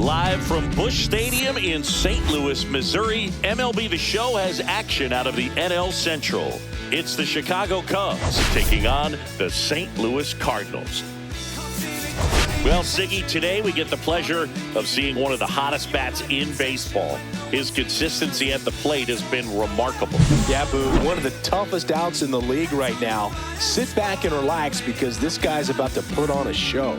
Live from Busch Stadium in St. Louis, Missouri, MLB The Show has action out of the NL Central. It's the Chicago Cubs taking on the St. Louis Cardinals. Well, Siggy, today we get the pleasure of seeing one of the hottest bats in baseball. His consistency at the plate has been remarkable. Yeah, Boo, one of the toughest outs in the league right now. Sit back and relax because this guy's about to put on a show.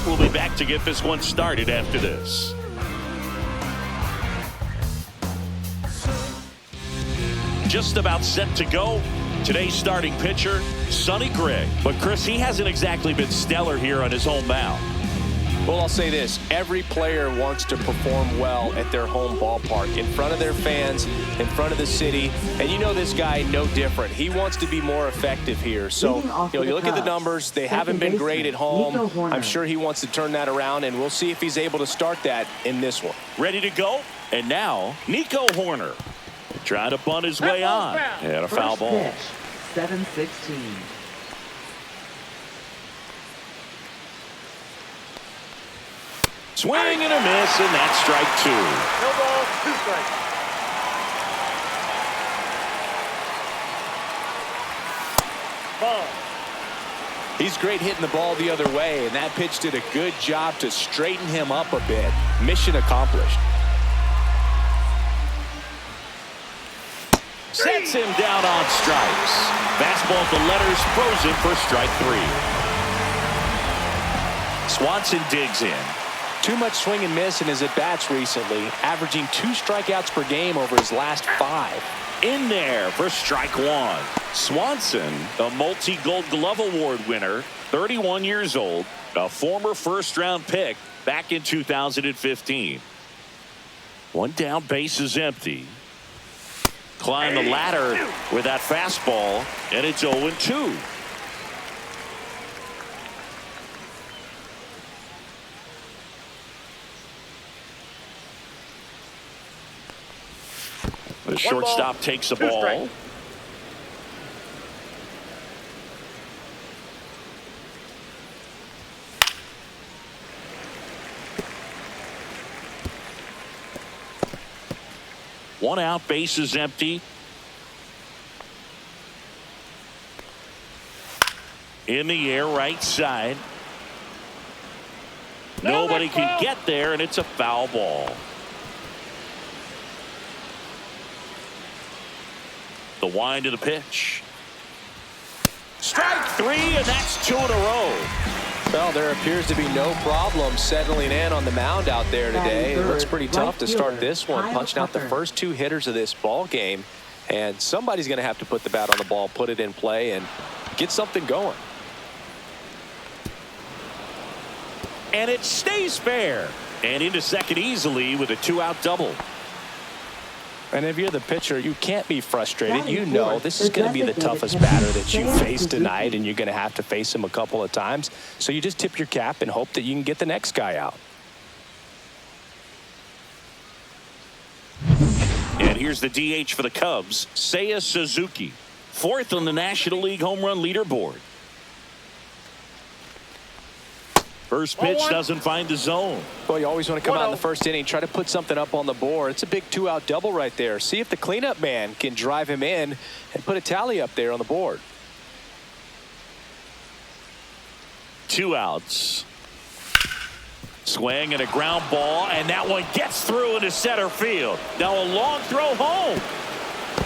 We'll be back to get this one started after this. Just about set to go. Today's starting pitcher, Sonny Gray. But Chris, he hasn't exactly been stellar here on his home mound. Well, I'll say this. Every player wants to perform well at their home ballpark, in front of their fans, in front of the city. And you know this guy no different. He wants to be more effective here. So, you look at the numbers. They haven't been great at home. I'm sure he wants to turn that around, and we'll see if he's able to start that in this one. Ready to go? And now, Nico Hoerner trying to bunt his way on. And a foul ball. 7-16. Swing and a miss, and that's strike two. No ball, 2 strikes. Ball. He's great hitting the ball the other way, and that pitch did a good job to straighten him up a bit. Mission accomplished. Sets him down on strikes. Fastball at the letters, frozen for strike 3. Swanson digs in. Too much swing and miss in his at-bats recently, averaging 2 strikeouts per game over his last 5. In there for strike 1. Swanson, a multi-Gold Glove Award winner, 31 years old, a former first-round pick back in 2015. One down, base is empty. Climb the ladder with that fastball, and it's 0-2. The shortstop takes the ball. Strike. One out, base is empty. In the air, right side. Nobody can get there, and it's a foul ball. The wind of the pitch. Strike 3, and that's 2 in a row. Well, there appears to be no problem settling in on the mound out there today. It looks pretty tough to start this one, punching out the first 2 hitters of this ball game. And somebody's going to have to put the bat on the ball, put it in play, and get something going. And it stays fair. And into second easily with a 2-out double. And if you're the pitcher, you can't be frustrated. You know this is going to be the toughest batter that you face tonight, and you're going to have to face him a couple of times. So you just tip your cap and hope that you can get the next guy out. And here's the DH for the Cubs, Seiya Suzuki, 4th on the National League home run leaderboard. First pitch doesn't find the zone. Well, you always want to come out in the first inning, try to put something up on the board. It's a big 2-out double right there. See if the cleanup man can drive him in and put a tally up there on the board. 2 outs. Swing and a ground ball, and that one gets through into center field. Now a long throw home.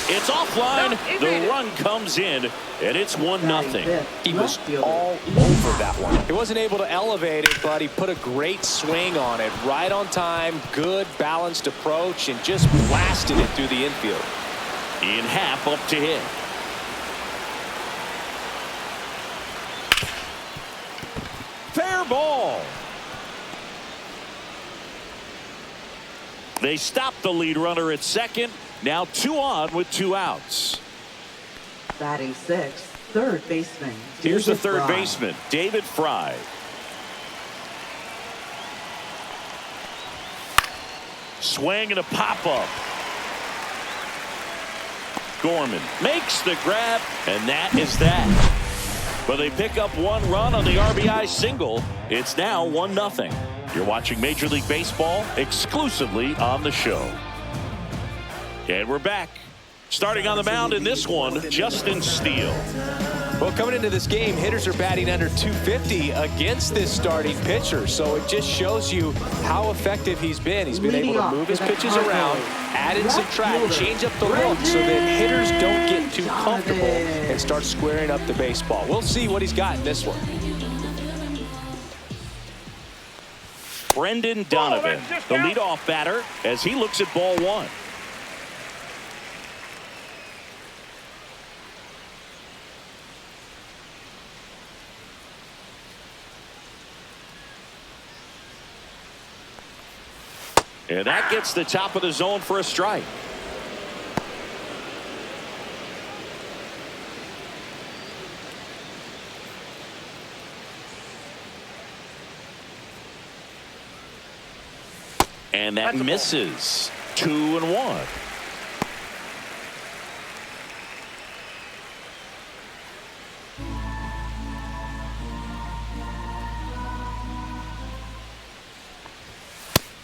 It's offline. The run comes in, and it's 1-0. He was all over that one. He wasn't able to elevate it, but he put a great swing on it. Right on time, good balanced approach, and just blasted it through the infield. In half up to hit. Fair ball. They stopped the lead runner at second. Now 2 on with 2 outs. Batting sixth, third baseman. Here's the David third Fry. baseman, David Fry. Swing and a pop-up. Gorman makes the grab, and that is that. But they pick up one run on the RBI single. It's now 1-0. You're watching Major League Baseball exclusively on the show. And we're back. Starting on the mound in this one, Justin Steele. Well, coming into this game, hitters are batting under 250 against this starting pitcher. So it just shows you how effective he's been. He's been able to move his pitches around, add and subtract, change up the look so that hitters don't get too comfortable and start squaring up the baseball. We'll see what he's got in this one. Brendan Donovan, the leadoff batter, as he looks at ball one. And that gets the top of the zone for a strike. And that misses. 2-1.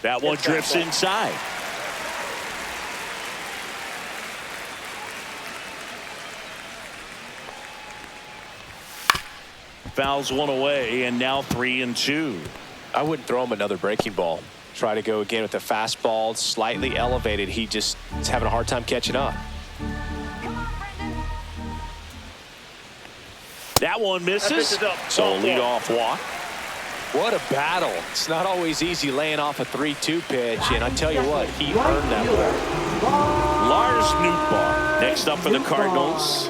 That one drifts inside. Fouls one away, and now 3-2. I wouldn't throw him another breaking ball. Try to go again with the fastball, slightly elevated. He just is having a hard time catching up. That one misses. So a leadoff walk. What a battle. It's not always easy laying off a 3-2 pitch, and I tell you what, he earned that one. Lars Nootbaar next up for the Cardinals.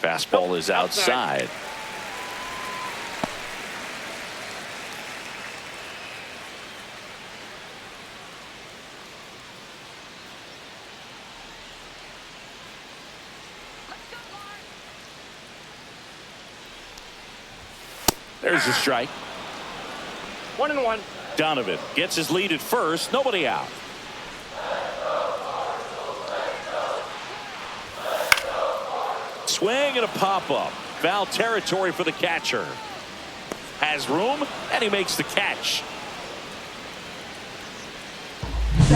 Fastball is outside. There's a strike. 1-1. Donovan gets his lead at first. Nobody out. Swing and a pop-up. Foul territory for the catcher. Has room, and he makes the catch.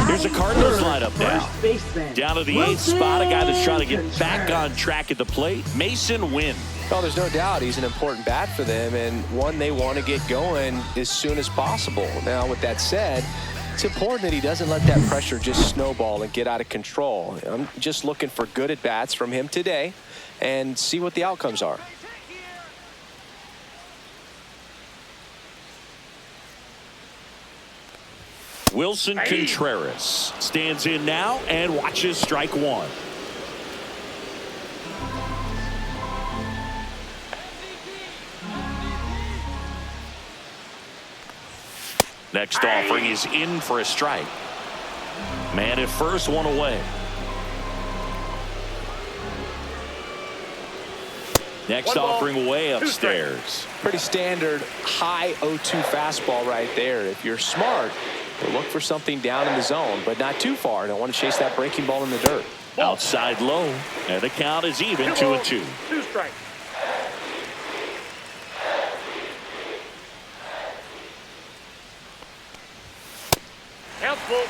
Here's the Cardinals lineup now. Down to the 8th spot, a guy that's trying to get back on track at the plate, Mason Wynn. Well, there's no doubt he's an important bat for them, and one they want to get going as soon as possible. Now, with that said, it's important that he doesn't let that pressure just snowball and get out of control. I'm just looking for good at-bats from him today and see what the outcomes are. Wilson Contreras stands in now and watches strike one. Next offering is in for a strike. Man at first, one away. Next offering way upstairs. Pretty standard high 0-2 fastball right there. If you're smart, you'll look for something down in the zone, but not too far. Don't want to chase that breaking ball in the dirt. Outside low, and the count is even, 2-2. 2 strikes. Count's full.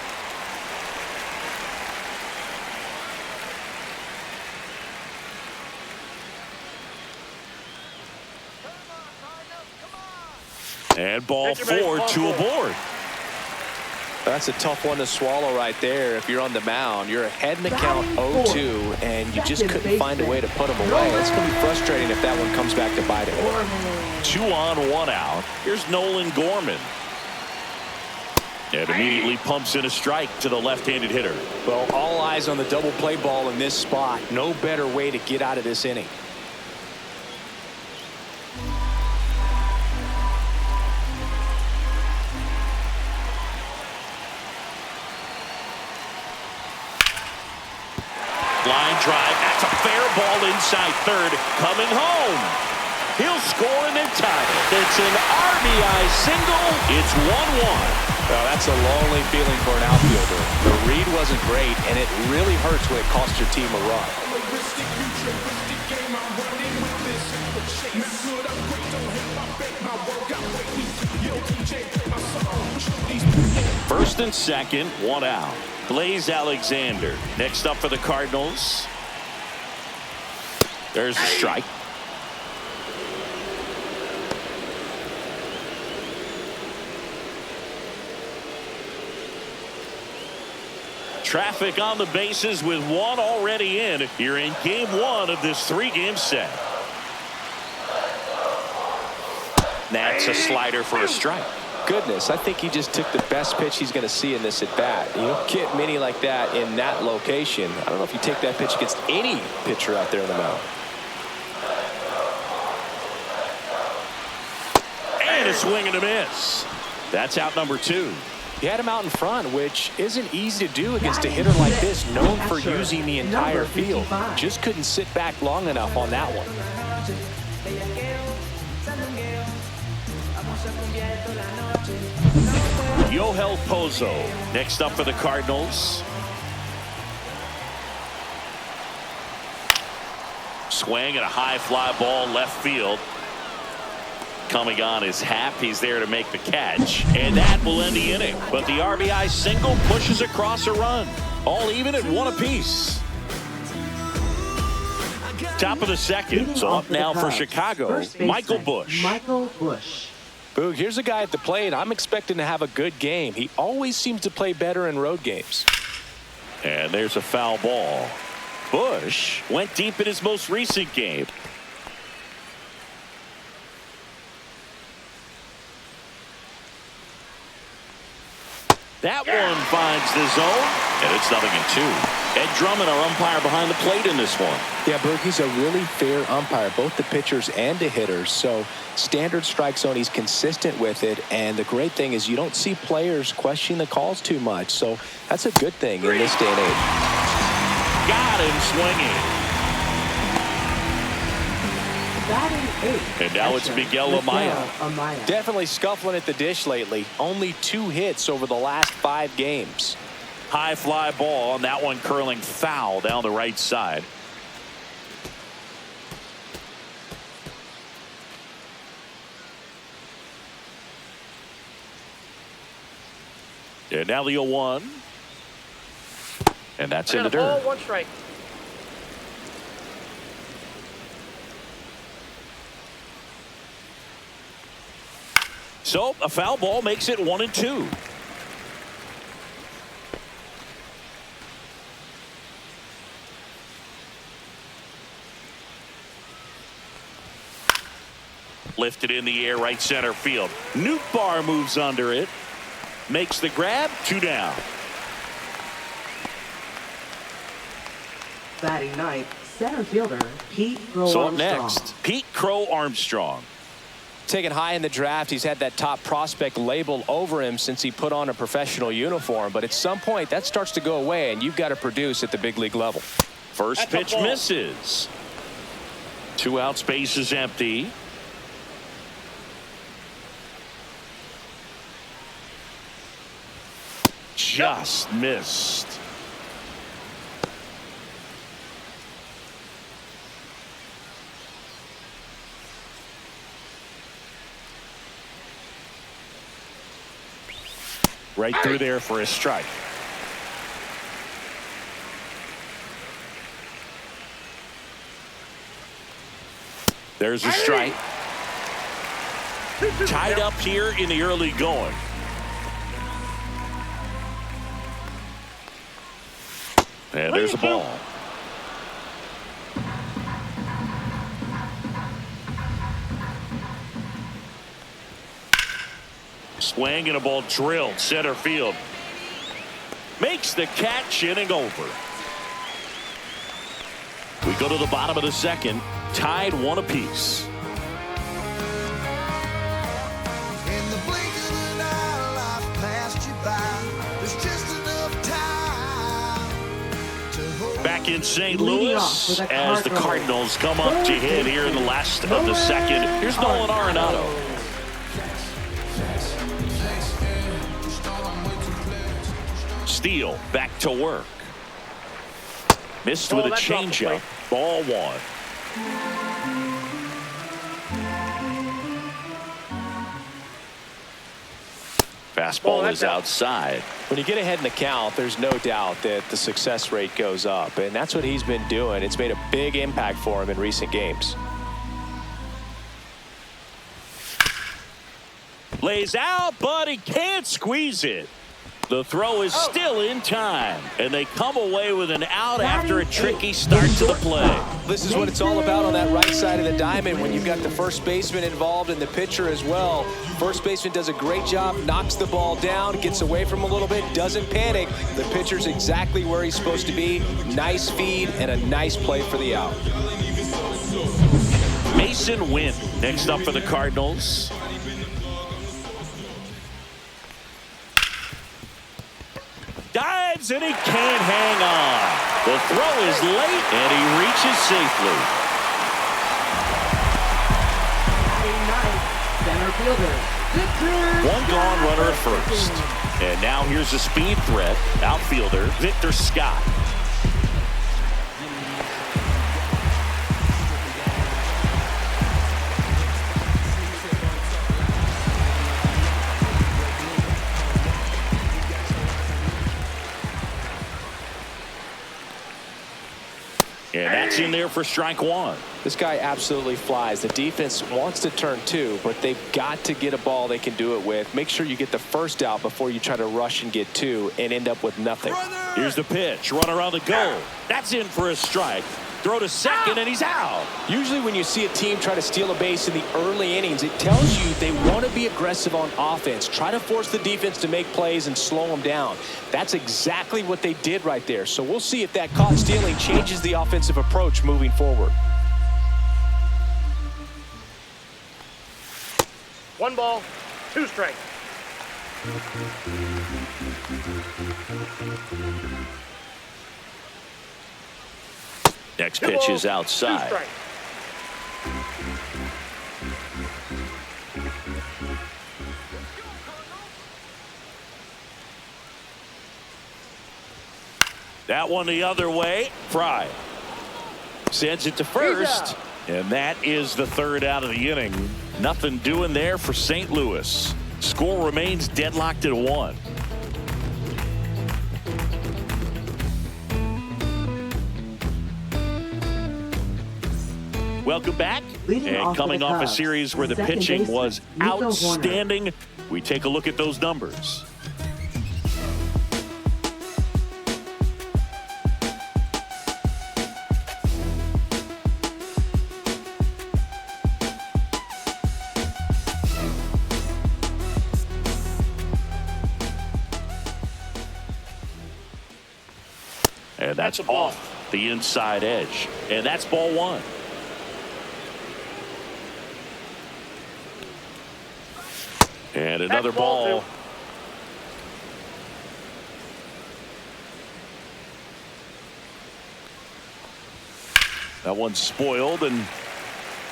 And ball 4, 2 aboard. That's a tough one to swallow right there. If you're on the mound, you're ahead in the count 0-2, and you just couldn't find a way to put him away. It's going to be frustrating if that one comes back to bite him. 2 on, 1 out. Here's Nolan Gorman. And immediately pumps in a strike to the left-handed hitter. Well, all eyes on the double play ball in this spot. No better way to get out of this inning. Line drive. That's a fair ball inside third. Coming home. He'll score and then tie it. It's an RBI single. It's 1-1. Well, that's a lonely feeling for an outfielder. The read wasn't great, and it really hurts when it costs your team a run. First and second, one out. Blaze Alexander. Next up for the Cardinals. There's a strike. Traffic on the bases with one already in. You're in game one of this three-game set. That's a slider for a strike. Goodness, I think he just took the best pitch he's going to see in this at-bat. You don't get many like that in that location. I don't know if you take that pitch against any pitcher out there in the mound. And a swing and a miss. That's out number two. He had him out in front, which isn't easy to do against a hitter like this, known for using the entire field. Just couldn't sit back long enough on that one. Yoel Pozo next up for the Cardinals. Swing and a high fly ball left field. Coming on is Happ. He's there to make the catch, and that will end the inning. But the RBI single pushes across a run. All even at one apiece. Top of the second. So up now for Chicago, Michael Busch. Boog, here's a guy at the plate. I'm expecting to have a good game. He always seems to play better in road games. And there's a foul ball. Busch went deep in his most recent game. That one finds the zone, and it's 0-2. Ed Drummond, our umpire behind the plate in this one. Yeah, Berg, he's a really fair umpire, both the pitchers and the hitters. So standard strike zone, he's consistent with it. And the great thing is you don't see players questioning the calls too much. So that's a good thing in this day and age. Got him swinging. And now it's Miguel Amaya. Definitely scuffling at the dish lately. Only 2 hits over the last 5 games. High fly ball, and that one curling foul down the right side. And now the 0-1. And that's in the dirt. 1 strike. So a foul ball makes it 1-2. Lifted in the air, right center field. Nootbaar moves under it. Makes the grab, 2 down. Batting ninth, center fielder Pete Crow So up Armstrong. next, Pete Crow Armstrong. Taken high in the draft, he's had that top prospect label over him since he put on a professional uniform. But at some point, that starts to go away, and you've got to produce at the big league level. First pitch misses. 2 outs, base is empty. Just missed. Right through there for a strike. There's a strike. Tied up here in the early going. And there's a ball. Swing and a ball drilled center field. Makes the catch, inning over. We go to the bottom of the second, tied 1 apiece. In the blink of an eye, life passed you by. There's just enough time to hold Back in St. Leading off Louis for the as the Cardinals come up to hit here in the last of the second. Here's Nolan Arenado. Steele back to work. Missed with a changeup. Ball one. Fastball is outside. When you get ahead in the count, there's no doubt that the success rate goes up, and that's what he's been doing. It's made a big impact for him in recent games. Lays out, but he can't squeeze it. The throw is still in time, and they come away with an out after a tricky start to the play. This is what it's all about on that right side of the diamond when you've got the first baseman involved and the pitcher as well. First baseman does a great job, knocks the ball down, gets away from a little bit, doesn't panic. The pitcher's exactly where he's supposed to be. Nice feed and a nice play for the out. Mason Wynn next up for the Cardinals. Dives and he can't hang on. The throw is late and he reaches safely. Center fielder, Victor. One gone runner at first. And now here's a speed threat. Outfielder Victor Scott. And that's in there for strike one. This guy absolutely flies. The defense wants to turn two, but they've got to get a ball they can do it with. Make sure you get the first out before you try to rush and get two and end up with nothing. Here's the pitch. Runner on the goal. That's in for a strike. Throw to second, and he's out. Usually when you see a team try to steal a base in the early innings, it tells you they want to be aggressive on offense. Try to force the defense to make plays and slow them down. That's exactly what they did right there. So we'll see if that caught stealing changes the offensive approach moving forward. 1 ball, 2 strikes. Next pitch is 2 outside. strikes. That one the other way. Fry sends it to first. And that is the third out of the inning. Nothing doing there for St. Louis. Score remains deadlocked at 1. Welcome back. And coming off a series where the pitching was outstanding, we take a look at those numbers. And that's off the inside edge. And that's ball one. And another ball. That one's spoiled, and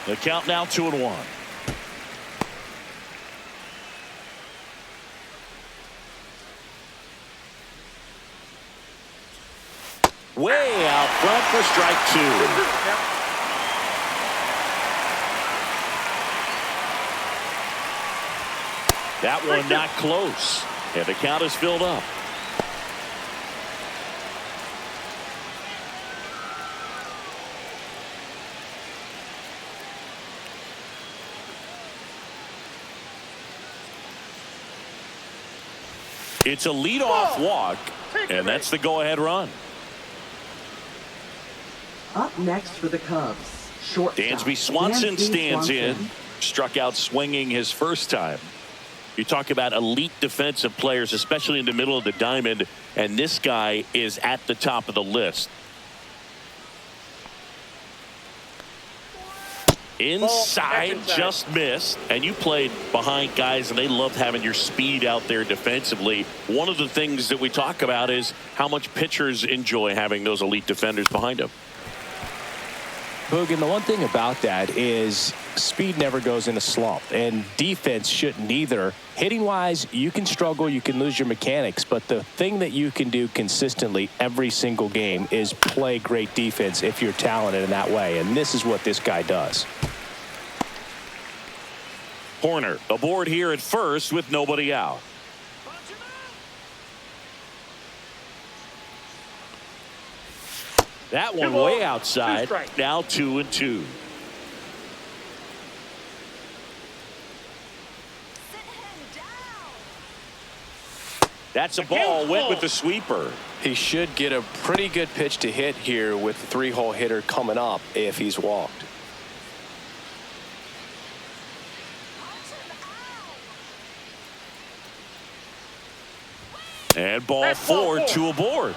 the count now 2-1. Way out front for strike 2. That one not close, and the count is filled up. It's a leadoff walk, and that's the go-ahead run. Up next for the Cubs, shortstop Dansby Swanson stands in. Struck out swinging his first time. You talk about elite defensive players, especially in the middle of the diamond, and this guy is at the top of the list. Inside, Ball, just missed. And you played behind guys, and they loved having your speed out there defensively. One of the things that we talk about is how much pitchers enjoy having those elite defenders behind them. Boog, and the one thing about that is speed never goes in a slump, and defense shouldn't either. Hitting-wise, you can struggle, you can lose your mechanics, but the thing that you can do consistently every single game is play great defense if you're talented in that way, and this is what this guy does. Horner aboard here at first with nobody out. That one way outside. Now 2-2. That's a ball. Went with the sweeper. He should get a pretty good pitch to hit here with the three-hole hitter coming up if he's walked. And ball 4, 2 aboard.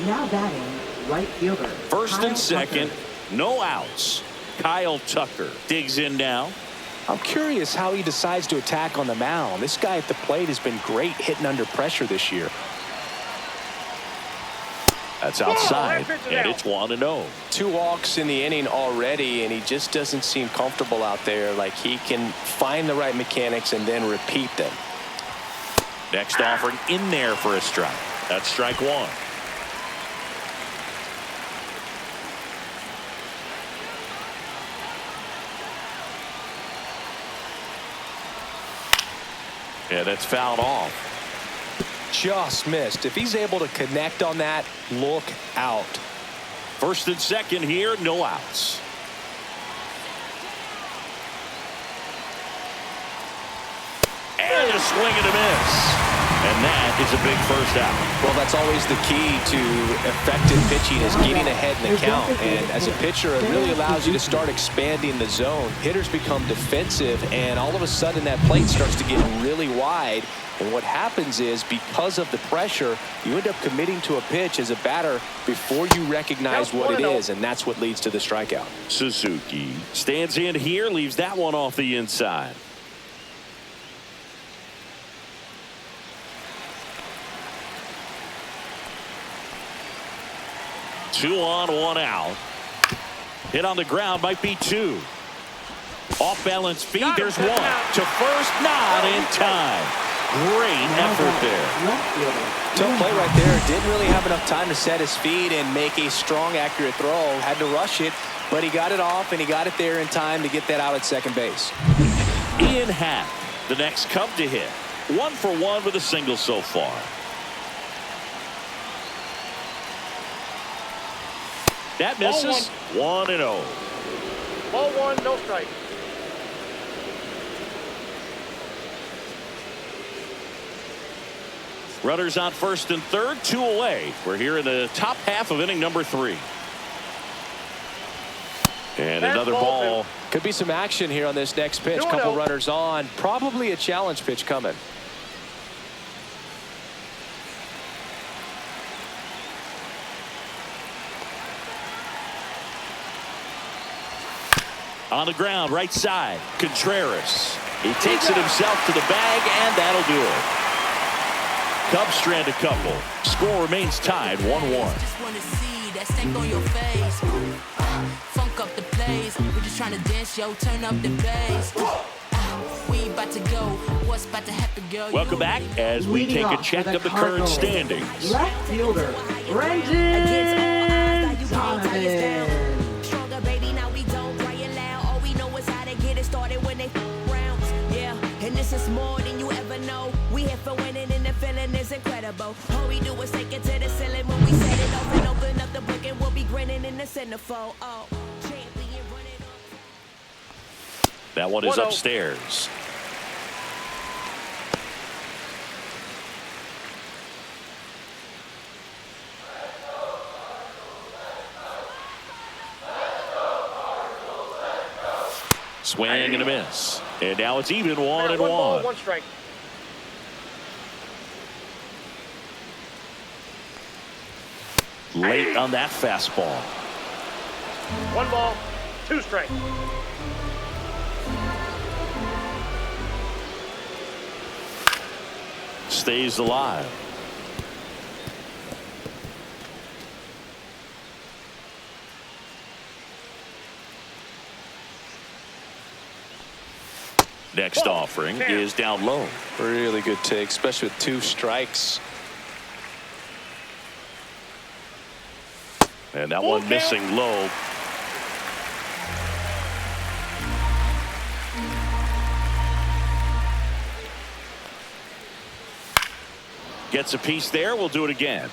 Now batting, right fielder. First Kyle and second, Tucker. no outs. Kyle Tucker digs in now. I'm curious how he decides to attack on the mound. This guy at the plate has been great hitting under pressure this year. That's outside, and it's 1-0. 2 walks in the inning already, and he just doesn't seem comfortable out there. Like he can find the right mechanics and then repeat them. Next offering in there for a strike. That's strike 1. Yeah, that's fouled off. Just missed. If he's able to connect on that, look out. First and second here, no outs. And a swing and a miss. And that is a big first out. Well, that's always the key to effective pitching is getting ahead in the count. And as a pitcher, it really allows you to start expanding the zone. Hitters become defensive, and all of a sudden that plate starts to get really wide. And what happens is, because of the pressure, you end up committing to a pitch as a batter before you recognize what it is, and that's what leads to the strikeout. Suzuki stands in here, leaves that one off the inside. Two on, 1 out. Hit on the ground, might be 2. Off balance feed, there's 1. To first, not in time. Great effort there. Tough play right there. Didn't really have enough time to set his feet and make a strong, accurate throw. Had to rush it, but he got it off, and he got it there in time to get that out at second base. Ian Happ, the next Cub to hit. 1 for 1 with a single so far. That misses. 1-0. Ball 1, no strike. Runners on first and third, 2 away. We're here in the top half of inning number 3. And another ball. Could be some action here on this next pitch. Couple runners on. Probably a challenge pitch coming. On the ground, right side, Contreras. He takes it himself to the bag, and that'll do it. Cubs strand a couple. Score remains tied, 1-1. Just wanna see that stank on your face. Funk up the place. We're just trying to dance, yo. Turn up the bass. We about to go. What's about to happen, girl? Welcome back as we take a check of the current standings. Left fielder, Brendan Donovan. Stronger, baby. Now we don't cry it loud. All we know is how to get it started when they rounds. Yeah, and this is more than you ever know. We here for winning, and the feeling is incredible. All we do is take it to the ceiling when we set it off and open up the book, and we'll be grinning in the centerfold. Oh, champion running up. That one is upstairs. Swing and a miss. And now it's even 1-1. 1 ball, 1 strike. Late on that fastball. 1 ball, 2 strikes. Stays alive. Next offering is down low. Really good take, especially with 2 strikes. And that one missing low. Gets a piece there. We'll do it again.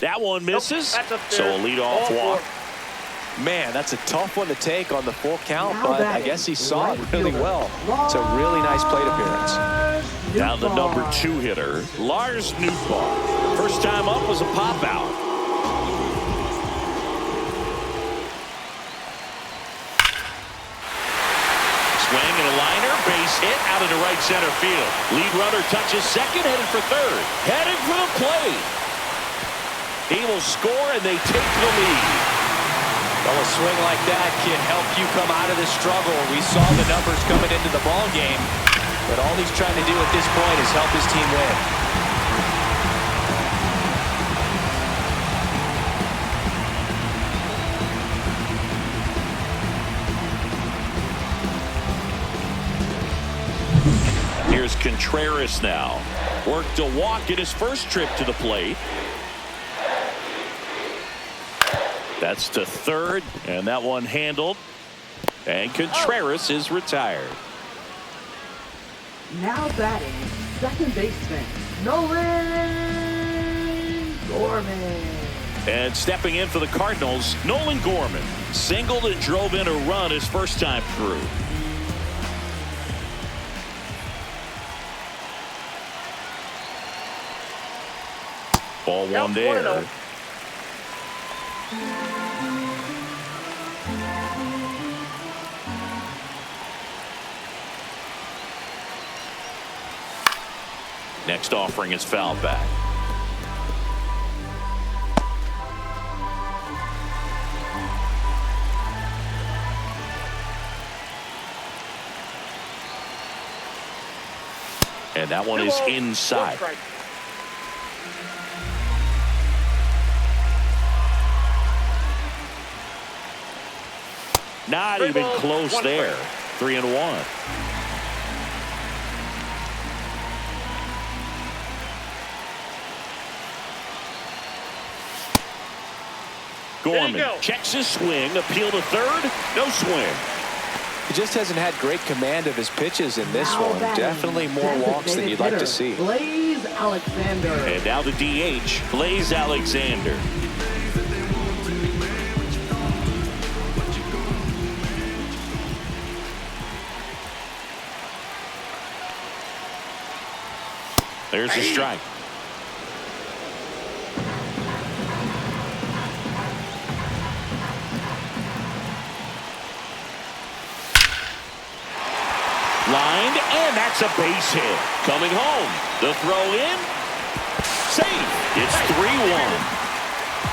That one misses. So a leadoff walk. Man, that's a tough one to take on the full count, but I guess he saw it really well. It's a really nice plate appearance. Now the number 2 hitter, Lars Nootbaar. First time up was a pop out. Swing and a liner, base hit out into right center field. Lead runner touches second, headed for third. Headed for the plate. He will score, and they take the lead. Well, a swing like that can help you come out of this struggle. We saw the numbers coming into the ball game, but all he's trying to do at this point is help his team win. Here's Contreras now. Worked a walk in his first trip to the plate. That's to third, and that one handled. And Contreras is retired. Now batting, second baseman, Nolan Gorman. And stepping in for the Cardinals, Nolan Gorman. Singled and drove in a run his first time through. Ball 1 there. Next offering is fouled back. And that one is inside. Not even close there. 3-1. Gorman checks his swing, appeal to third, no swing. He just hasn't had great command of his pitches in this one. Definitely more walks than you'd like to see. Blaze Alexander. And now the DH, Blaze Alexander. There's a strike. Lined, and that's a base hit. Coming home. The throw in. Safe. It's 3-1.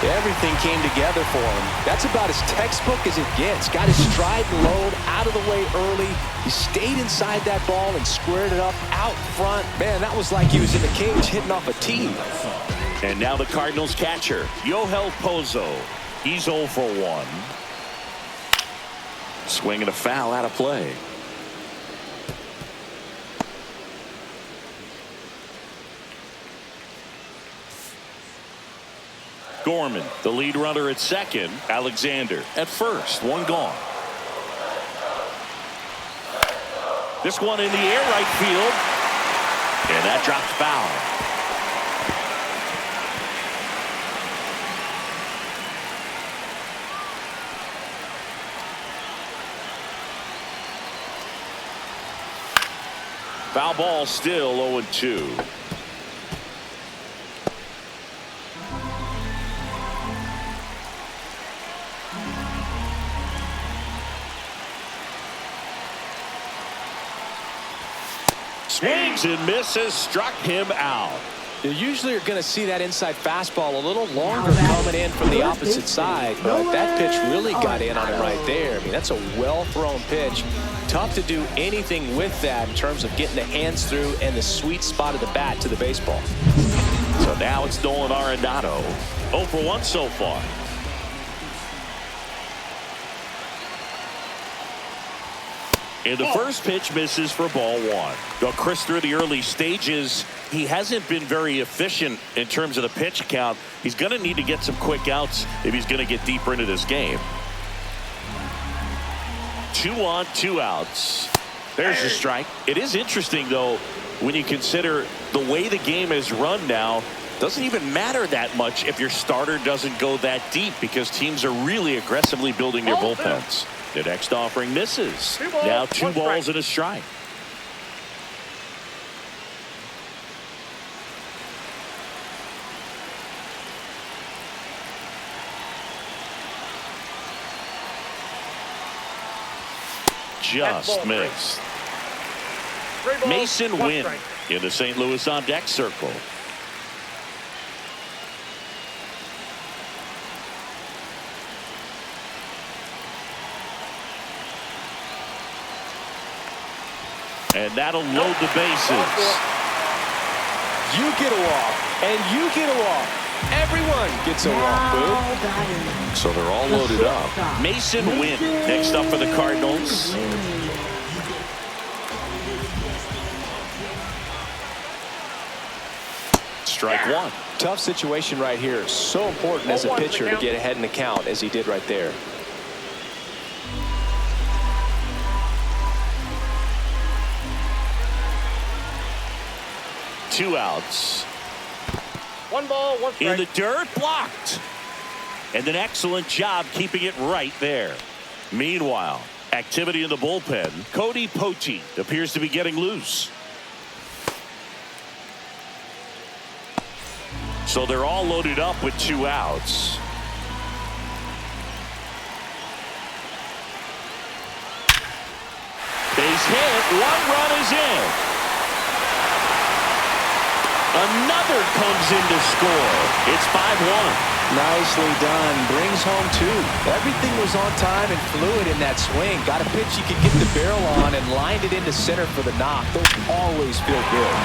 Everything came together for him. That's about as textbook as it gets. Got his stride and load out of the way early. He stayed inside that ball and squared it up out front. Man, that was like he was in the cage hitting off a tee. And now the Cardinals catcher, Yoel Pozo. He's 0 for 1. Swinging a foul out of play. Gorman, the lead runner at second. Alexander at first. One gone. This one in the air, right field. And that drops foul. Foul ball, still 0-2. Swings and misses, struck him out. You usually are going to see that inside fastball a little longer coming in from the opposite side, but that pitch really got in on it right there. I mean, that's a well-thrown pitch. Tough to do anything with that in terms of getting the hands through and the sweet spot of the bat to the baseball. So now it's Nolan Arenado. 0 for 1 so far. And the first pitch misses for ball 1. Well, Chris, through the early stages, he hasn't been very efficient in terms of the pitch count. He's going to need to get some quick outs if he's going to get deeper into this game. 2 on, 2 outs. There's the strike. It is interesting, though, when you consider the way the game is run now. Doesn't even matter that much if your starter doesn't go that deep, because teams are really aggressively building their bullpens. The next offering misses. Now 2 balls and a strike. Just missed. Mason Wynn in the St. Louis on deck circle. And that'll load the bases. You get a walk, and you get a walk. Everyone gets a walk, Boo. So they're all loaded up. Mason Wynn next up for the Cardinals. Strike 1. Tough situation right here. So important as a pitcher to get ahead in the count as he did right there. Two outs. 1 ball, 1 strike. In the dirt, blocked. And an excellent job keeping it right there. Meanwhile, activity in the bullpen. Cody Poteet appears to be getting loose. So they're all loaded up with 2 outs. Base hit. 1 run is in. Another comes in to score. It's 5-1. Nicely done. Brings home 2. Everything was on time and fluid in that swing. Got a pitch you could get the barrel on and lined it into center for the knock. Those always feel good.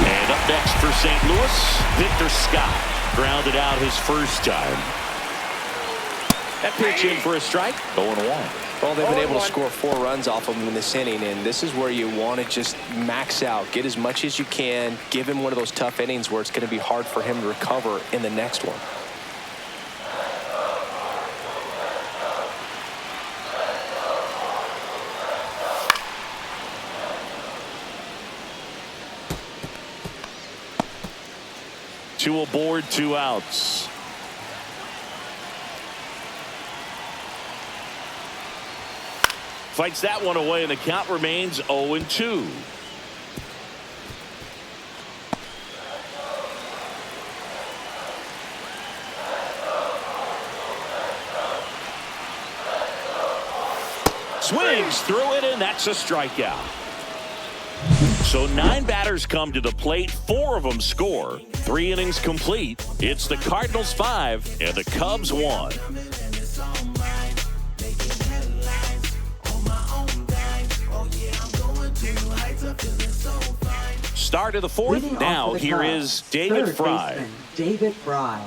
And up next for St. Louis, Victor Scott. Grounded out his first time. That pitch in for a strike. 0-1. Well, they've been able to score 4 runs off of him in this inning, and this is where you want to just max out, get as much as you can, give him one of those tough innings where it's going to be hard for him to recover in the next one. Two aboard, 2 outs. Fights that one away, and the count remains 0-2. Swings through it, and that's a strikeout. So 9 batters come to the plate, 4 of them score. 3 innings complete. It's the Cardinals 5 and the Cubs 1. Start of the 4th. Now here is David Fry. David Fry.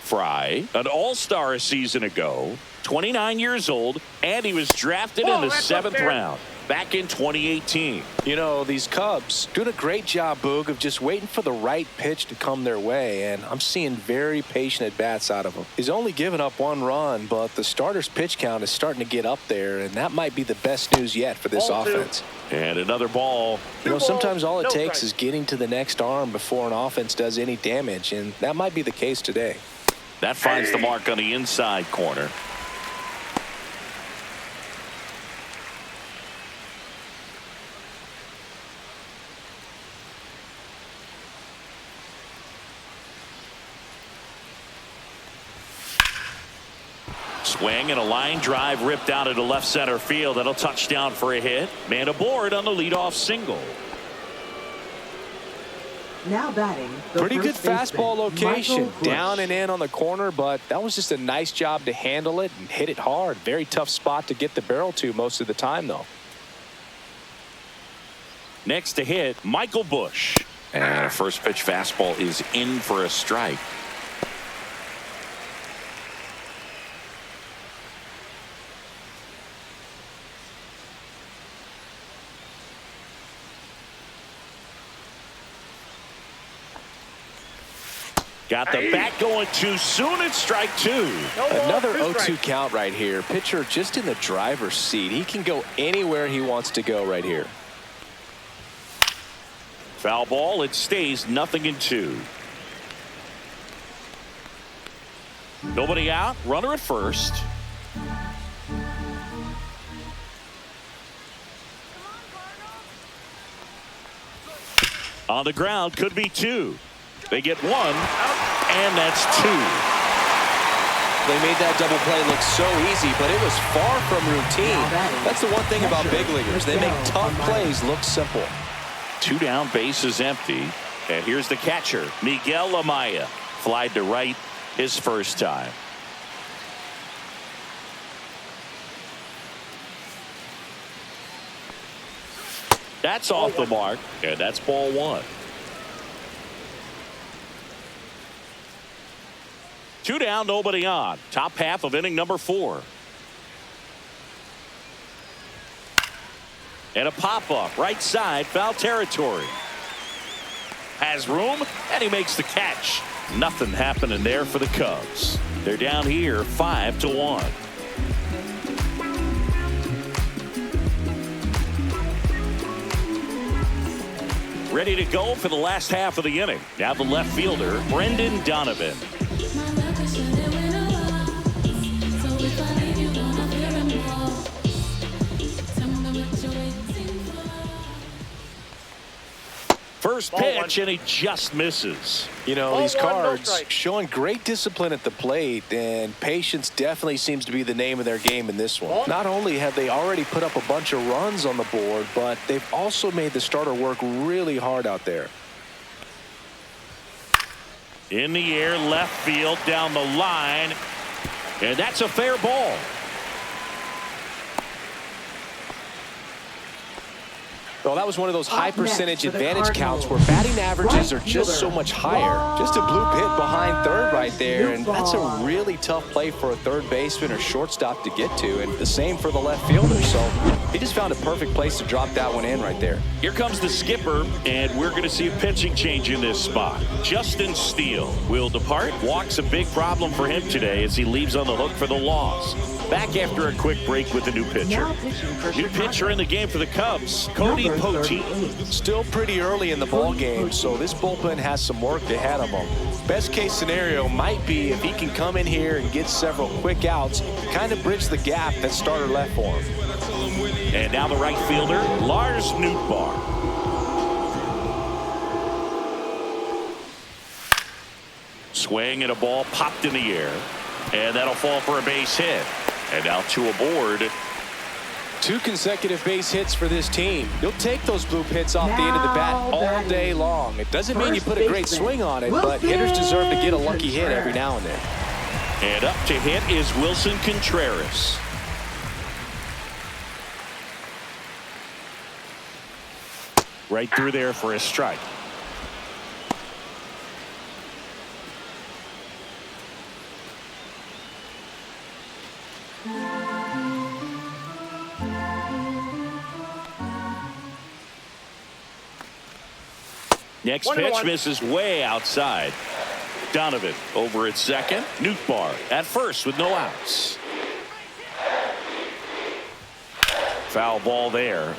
Fry, an all-star a season ago, 29 years old, and he was drafted in the 7th round back in 2018. You know, these Cubs doing a great job, Boog, of just waiting for the right pitch to come their way, and I'm seeing very patient at-bats out of him. He's only given up 1 run, but the starter's pitch count is starting to get up there, and that might be the best news yet for this offense. And another ball. You know, sometimes all it takes is getting to the next arm before an offense does any damage, and that might be the case today. That finds the mark on the inside corner. Swing and a line drive ripped out into left center field. That'll touch down for a hit. Man aboard on the leadoff single. Now batting. Pretty good fastball location. Michael Down and in on the corner, but that was just a nice job to handle it and hit it hard. Very tough spot to get the barrel to most of the time, though. Next to hit, Michael Busch. And a first pitch fastball is in for a strike. Got the bat going too soon. It's strike two. Another 0-2 count right here. Pitcher just in the driver's seat. He can go anywhere he wants to go right here. Foul ball. It stays 0-2. Nobody out. Runner at first. On the ground. Could be two. They get one, and that's two. They made that double play look so easy, but it was far from routine. That's the one thing about big leaguers. They make tough plays look simple. 2 down, base is empty. And here's the catcher, Miguel Amaya. Flied to right his first time. That's off the mark, and that's ball one. 2 down, nobody on. Top half of inning number 4. And a pop-up, right side, foul territory. Has room, and he makes the catch. Nothing happening there for the Cubs. They're down here 5-1. Ready to go for the last half of the inning. Now the left fielder, Brendan Donovan. First pitch, and he just misses. You know, these Cards showing great discipline at the plate, and patience definitely seems to be the name of their game in this one. Not only have they already put up a bunch of runs on the board, but they've also made the starter work really hard out there. In the air, left field, down the line, and that's a fair ball. Well, that was one of those high percentage advantage counts where batting averages are just so much higher. Just a bloop hit behind third right there, and that's a really tough play for a third baseman or shortstop to get to, and the same for the left fielder. So he just found a perfect place to drop that one in right there. Here comes the skipper, and we're going to see a pitching change in this spot. Justin Steele will depart. Walk's a big problem for him today as he leaves on the hook for the loss. Back after a quick break with a new pitcher. New pitcher in the game for the Cubs, Cody Poteet. Still pretty early in the ball game, so this bullpen has some work ahead of them. Best case scenario might be if he can come in here and get several quick outs, kind of bridge the gap that starter left for him. And now the right fielder, Lars Nootbaar. Swing and a ball popped in the air, and that'll fall for a base hit. And now 2 aboard. 2 consecutive base hits for this team. You'll take those bloop hits off the end of the bat all day long. It doesn't mean you put a great swing on it, but hitters deserve to get a lucky hit every now and then. And up to hit is Wilson Contreras. Right through there for a strike. Next pitch misses way outside. Donovan over at second. Nootbaar at first with no outs. Foul ball there.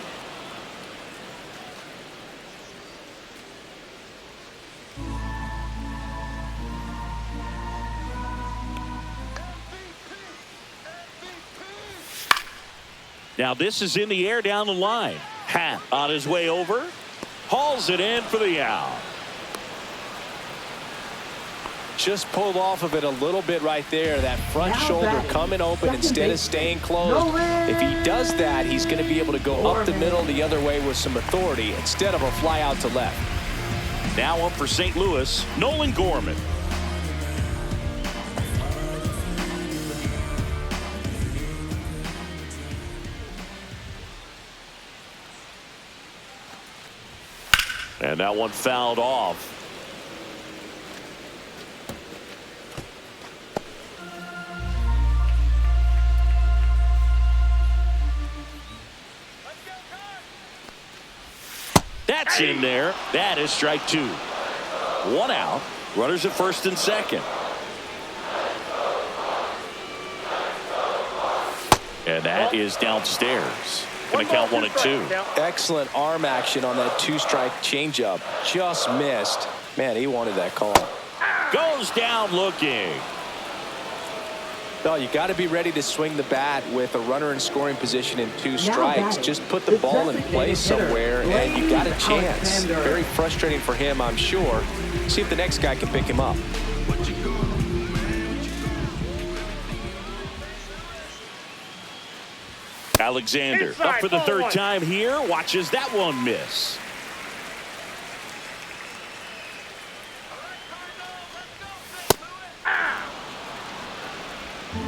Now this is in the air down the line. Happ on his way over. Hauls it in for the out. Just pulled off of it a little bit right there. That front shoulder coming open instead of staying closed. If he does that, he's going to be able to go up the middle the other way with some authority instead of a fly out to left. Now up for St. Louis, Nolan Gorman. And that one fouled off. That's in there. That is strike two. One out. Runners at first and second. And that is downstairs. Going to count 1 and 2. Excellent arm action on that two-strike changeup. Just missed. Man, he wanted that call. Goes down looking. No, you got to be ready to swing the bat with a runner in scoring position in 2 strikes. Just put the ball in place somewhere, and you got a chance. Very frustrating for him, I'm sure. See if the next guy can pick him up. Alexander up for the third time here. Watches that one miss.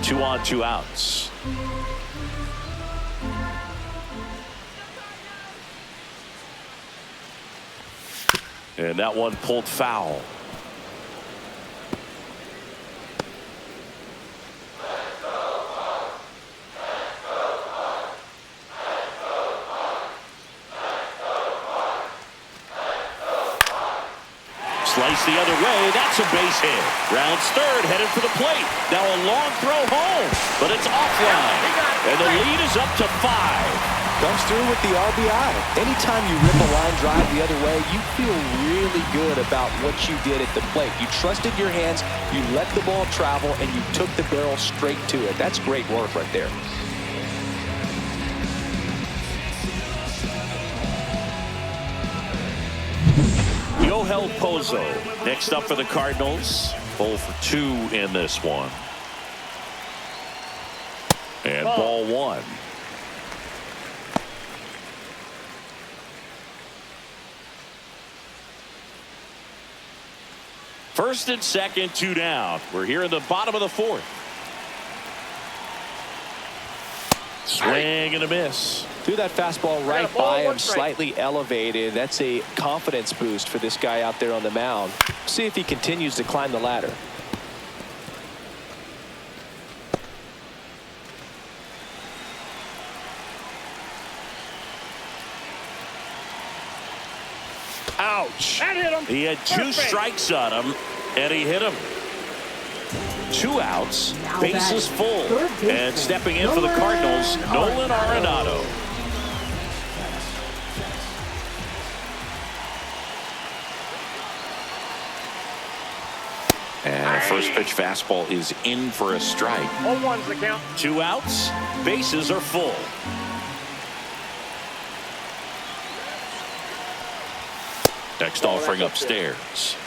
Two on, 2 outs. And that one pulled foul. Slice the other way. That's a base hit. Rounds third, headed for the plate. Now a long throw home, but it's offline. And the lead is up to 5. Comes through with the RBI. Anytime you rip a line drive the other way, you feel really good about what you did at the plate. You trusted your hands, you let the ball travel, and you took the barrel straight to it. That's great work right there. Yoel Pozo next up for the Cardinals. 0 for 2 in this one. And ball 1. First and second, 2 down. We're here in the bottom of the 4th. Swing and a miss. Threw that fastball right by him, slightly elevated. That's a confidence boost for this guy out there on the mound. See if he continues to climb the ladder. Ouch. That hit him. He had 2 strikes on him, and he hit him. 2 outs, bases full. And stepping in for the Cardinals, Nolan Arenado. And first pitch fastball is in for a strike. 0-1's the count. 2 outs, bases are full. Next offering upstairs.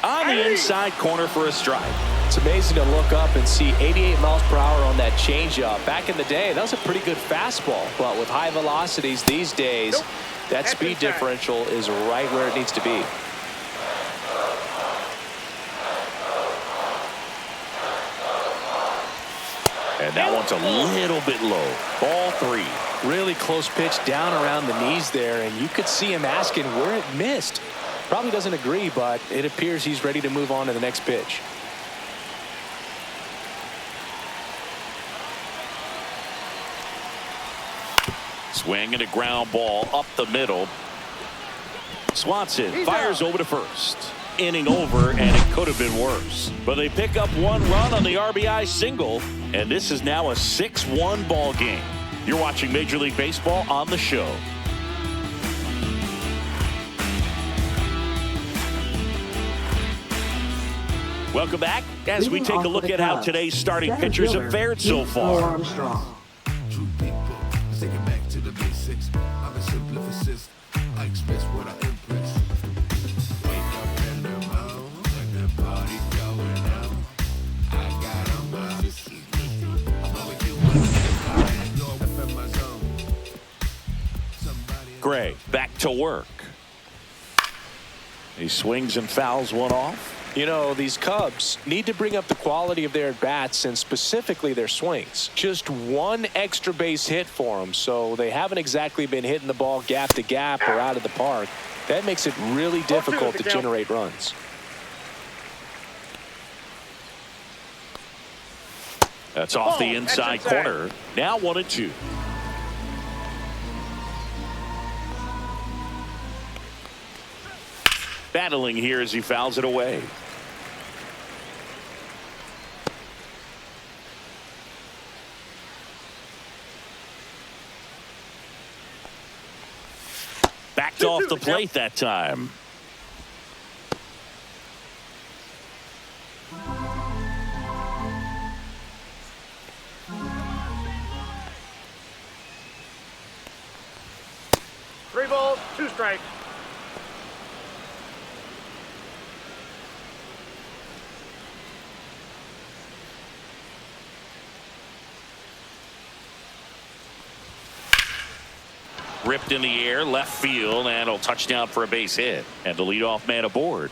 On the inside corner for a strike. It's amazing to look up and see 88 miles per hour on that changeup. Back in the day, that was a pretty good fastball. But with high velocities these days, that speed differential is right where it needs to be. And that one's a little bit low. Ball 3. Really close pitch down around the knees there, and you could see him asking where it missed. Probably doesn't agree, but it appears he's ready to move on to the next pitch. Swing and a ground ball up the middle. Swanson fires over to first. Inning over, and it could have been worse. But they pick up 1 run on the RBI single, and this is now a 6-1 ball game. You're watching Major League Baseball on the show. Welcome back as we take a look at how today's starting pitchers have fared so far. Take it back to the basics. I'm a simplificist. I express what I impress. Wake up in the morning, like the party going out. I got on my I'm always doing in my zone. Gray back to work. He swings and fouls one off. You know, these Cubs need to bring up the quality of their at-bats and specifically their swings. Just one extra base hit for them, so they haven't exactly been hitting the ball gap to gap or out of the park. That makes it really difficult to generate runs. That's off the inside corner. Now 1-2. Battling here as he fouls it away. Backed off the plate that time. Three balls, two strikes. Ripped in the air, left field, and a touchdown for a base hit. And the leadoff man aboard.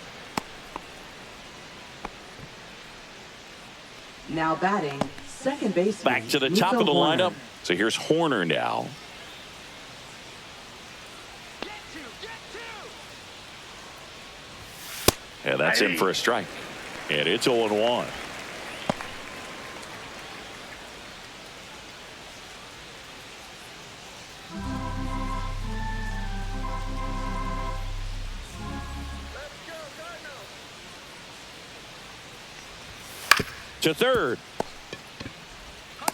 Now batting, second baseman. Back to the top of the Horner. lineup. So here's Horner now. And that's in for a strike. And it's 0-1. To third.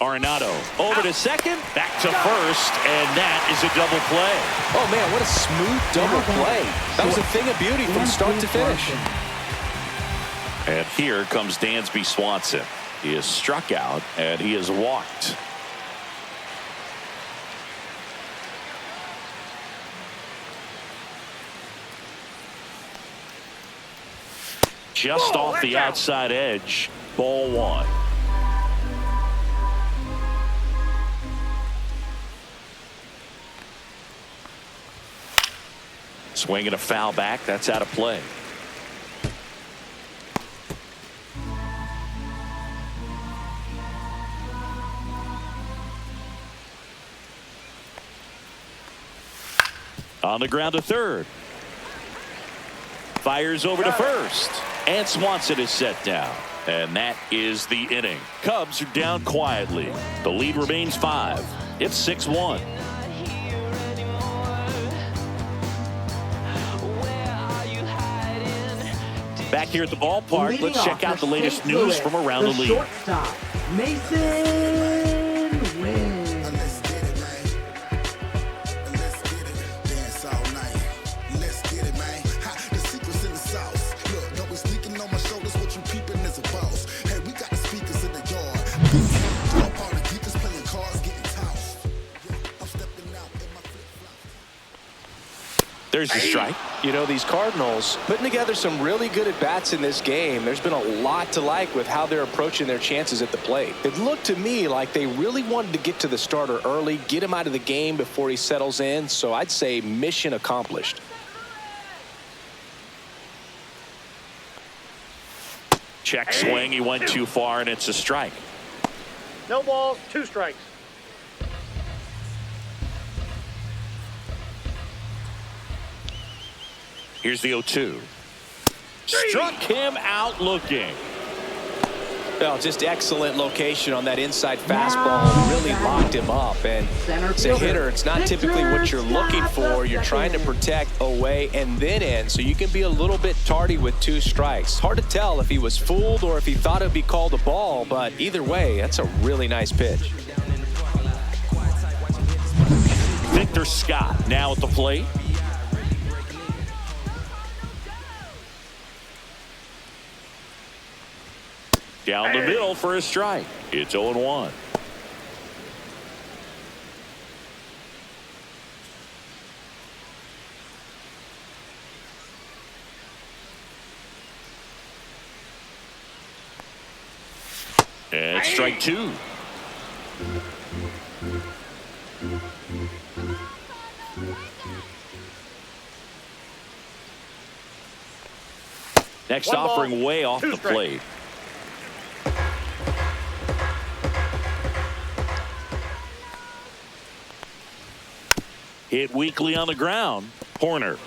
Arenado over to second, back to first, and that is a double play. Oh, man, what a smooth double play. That was a thing of beauty from start to finish. And here comes Dansby Swanson. He is struck out, and he is walked. Just off the outside edge. Ball one. Swinging a foul back. That's out of play. On the ground to third. Fires over to first. And Swanson is set down. And that is the inning. Cubs are down quietly. The lead remains 5. It's 6-1. Back here at the ballpark, let's check out the latest news from around the league. Shortstop, Mason wins. Let's get it, man. Let's get it. Dance all night. Let's get it, man. The secret's in the sauce. Look, don't be sneaking on my shoulders. What you peeping as a boss. Hey, we got the speakers in the yard. Up all the geekers playing cards, getting tossed. I'm stepping out in my flip-flops. There's the strike. You know, these Cardinals putting together some really good at-bats in this game. There's been a lot to like with how they're approaching their chances at the plate. It looked to me like they really wanted to get to the starter early, get him out of the game before he settles in. So I'd say mission accomplished. Check swing. He went too far, and it's a strike. No balls, two strikes. Here's the 0-2. Struck him out looking. Well, just excellent location on that inside fastball. Really locked him up. And as a hitter, it's not typically what you're looking for. You're trying to protect away and then in, so you can be a little bit tardy with 2 strikes. Hard to tell if he was fooled or if he thought it would be called a ball, but either way, that's a really nice pitch. Victor Scott now at the plate. Down the middle for a strike. It's 0-1. And strike two. Next offering way off the plate. Hit weakly on the ground. Horner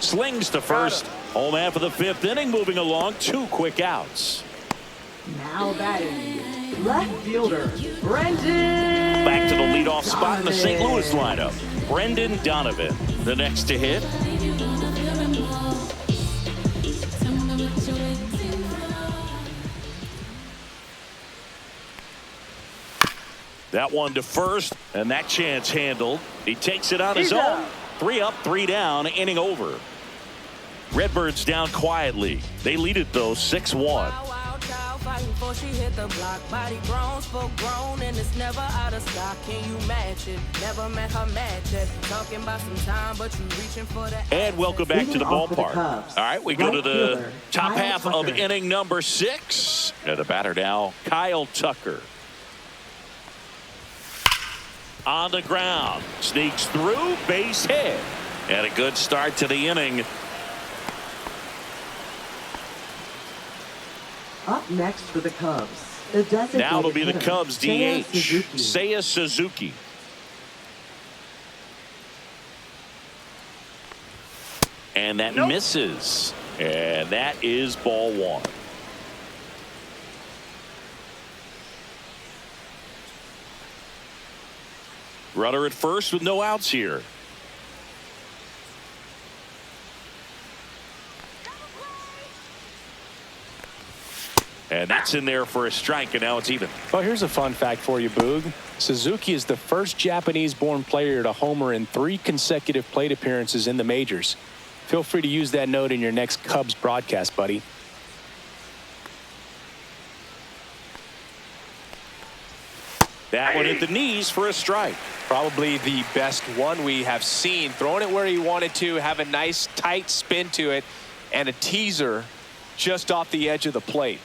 slings to first. Home half of the fifth inning, moving along. 2 quick outs. Now batting, left fielder, Brendan. Back to the leadoff spot in the St. Louis lineup. Brendan Donovan, the next to hit. That one to first, and that chance handled. He takes it on his own. 3 up, 3 down, inning over. Redbirds down quietly. They lead it, though, 6-1. Before she hit the block, body grown, spoke grown, and it's never out of stock. Can you match it? Never met her match it. Talking about some time, but you reaching for the. And welcome back to the ballpark. All right, we go to the top half of inning number 6. And the batter now, Kyle Tucker. On the ground, sneaks through, base hit, and a good start to the inning. Up next for the Cubs, the designated Now it'll be the hitter, Cubs DH, Seiya Suzuki. And that misses, and that is ball 1. Runner at first with no outs here. And that's in there for a strike, and now it's even. Well, here's a fun fact for you, Boog. Suzuki is the first Japanese-born player to homer in 3 consecutive plate appearances in the majors. Feel free to use that note in your next Cubs broadcast, buddy. That one hit the knees for a strike. Probably the best one we have seen. Throwing it where he wanted to, have a nice tight spin to it, and a teaser just off the edge of the plate.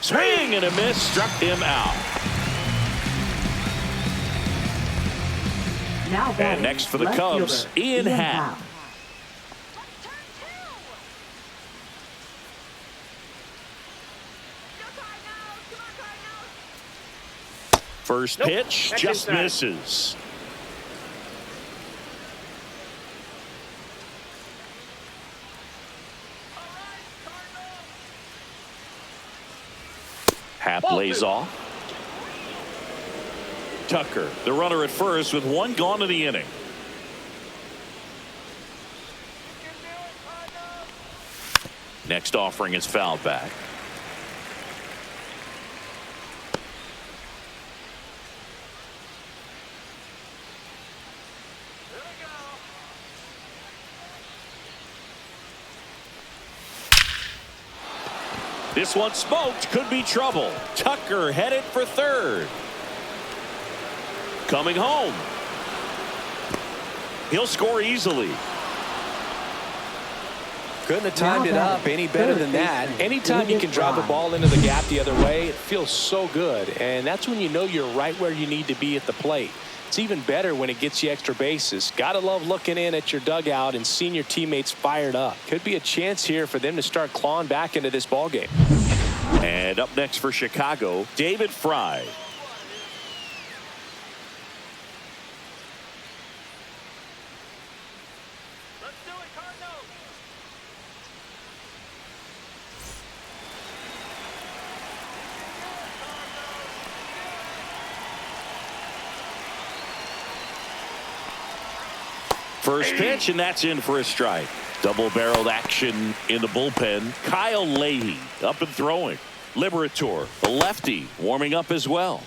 Swing and a miss, struck him out. Now And next for the Cubs, Ian Happ. First pitch just misses. Happ lays off. Tucker, the runner at first with 1 gone in the inning. Next offering is fouled back. This one smoked, could be trouble. Tucker headed for third. Coming home. He'll score easily. Couldn't have timed it up any better than that. Anytime you can drive a ball into the gap the other way, it feels so good. And that's when you know you're right where you need to be at the plate. It's even better when it gets you extra bases. Gotta love looking in at your dugout and seeing your teammates fired up. Could be a chance here for them to start clawing back into this ball game. And up next for Chicago, David Fry. Let's do it, Cardinals. First pitch, and that's in for a strike. Double-barreled action in the bullpen. Kyle Leahy up and throwing. Liberator, the lefty, warming up as well.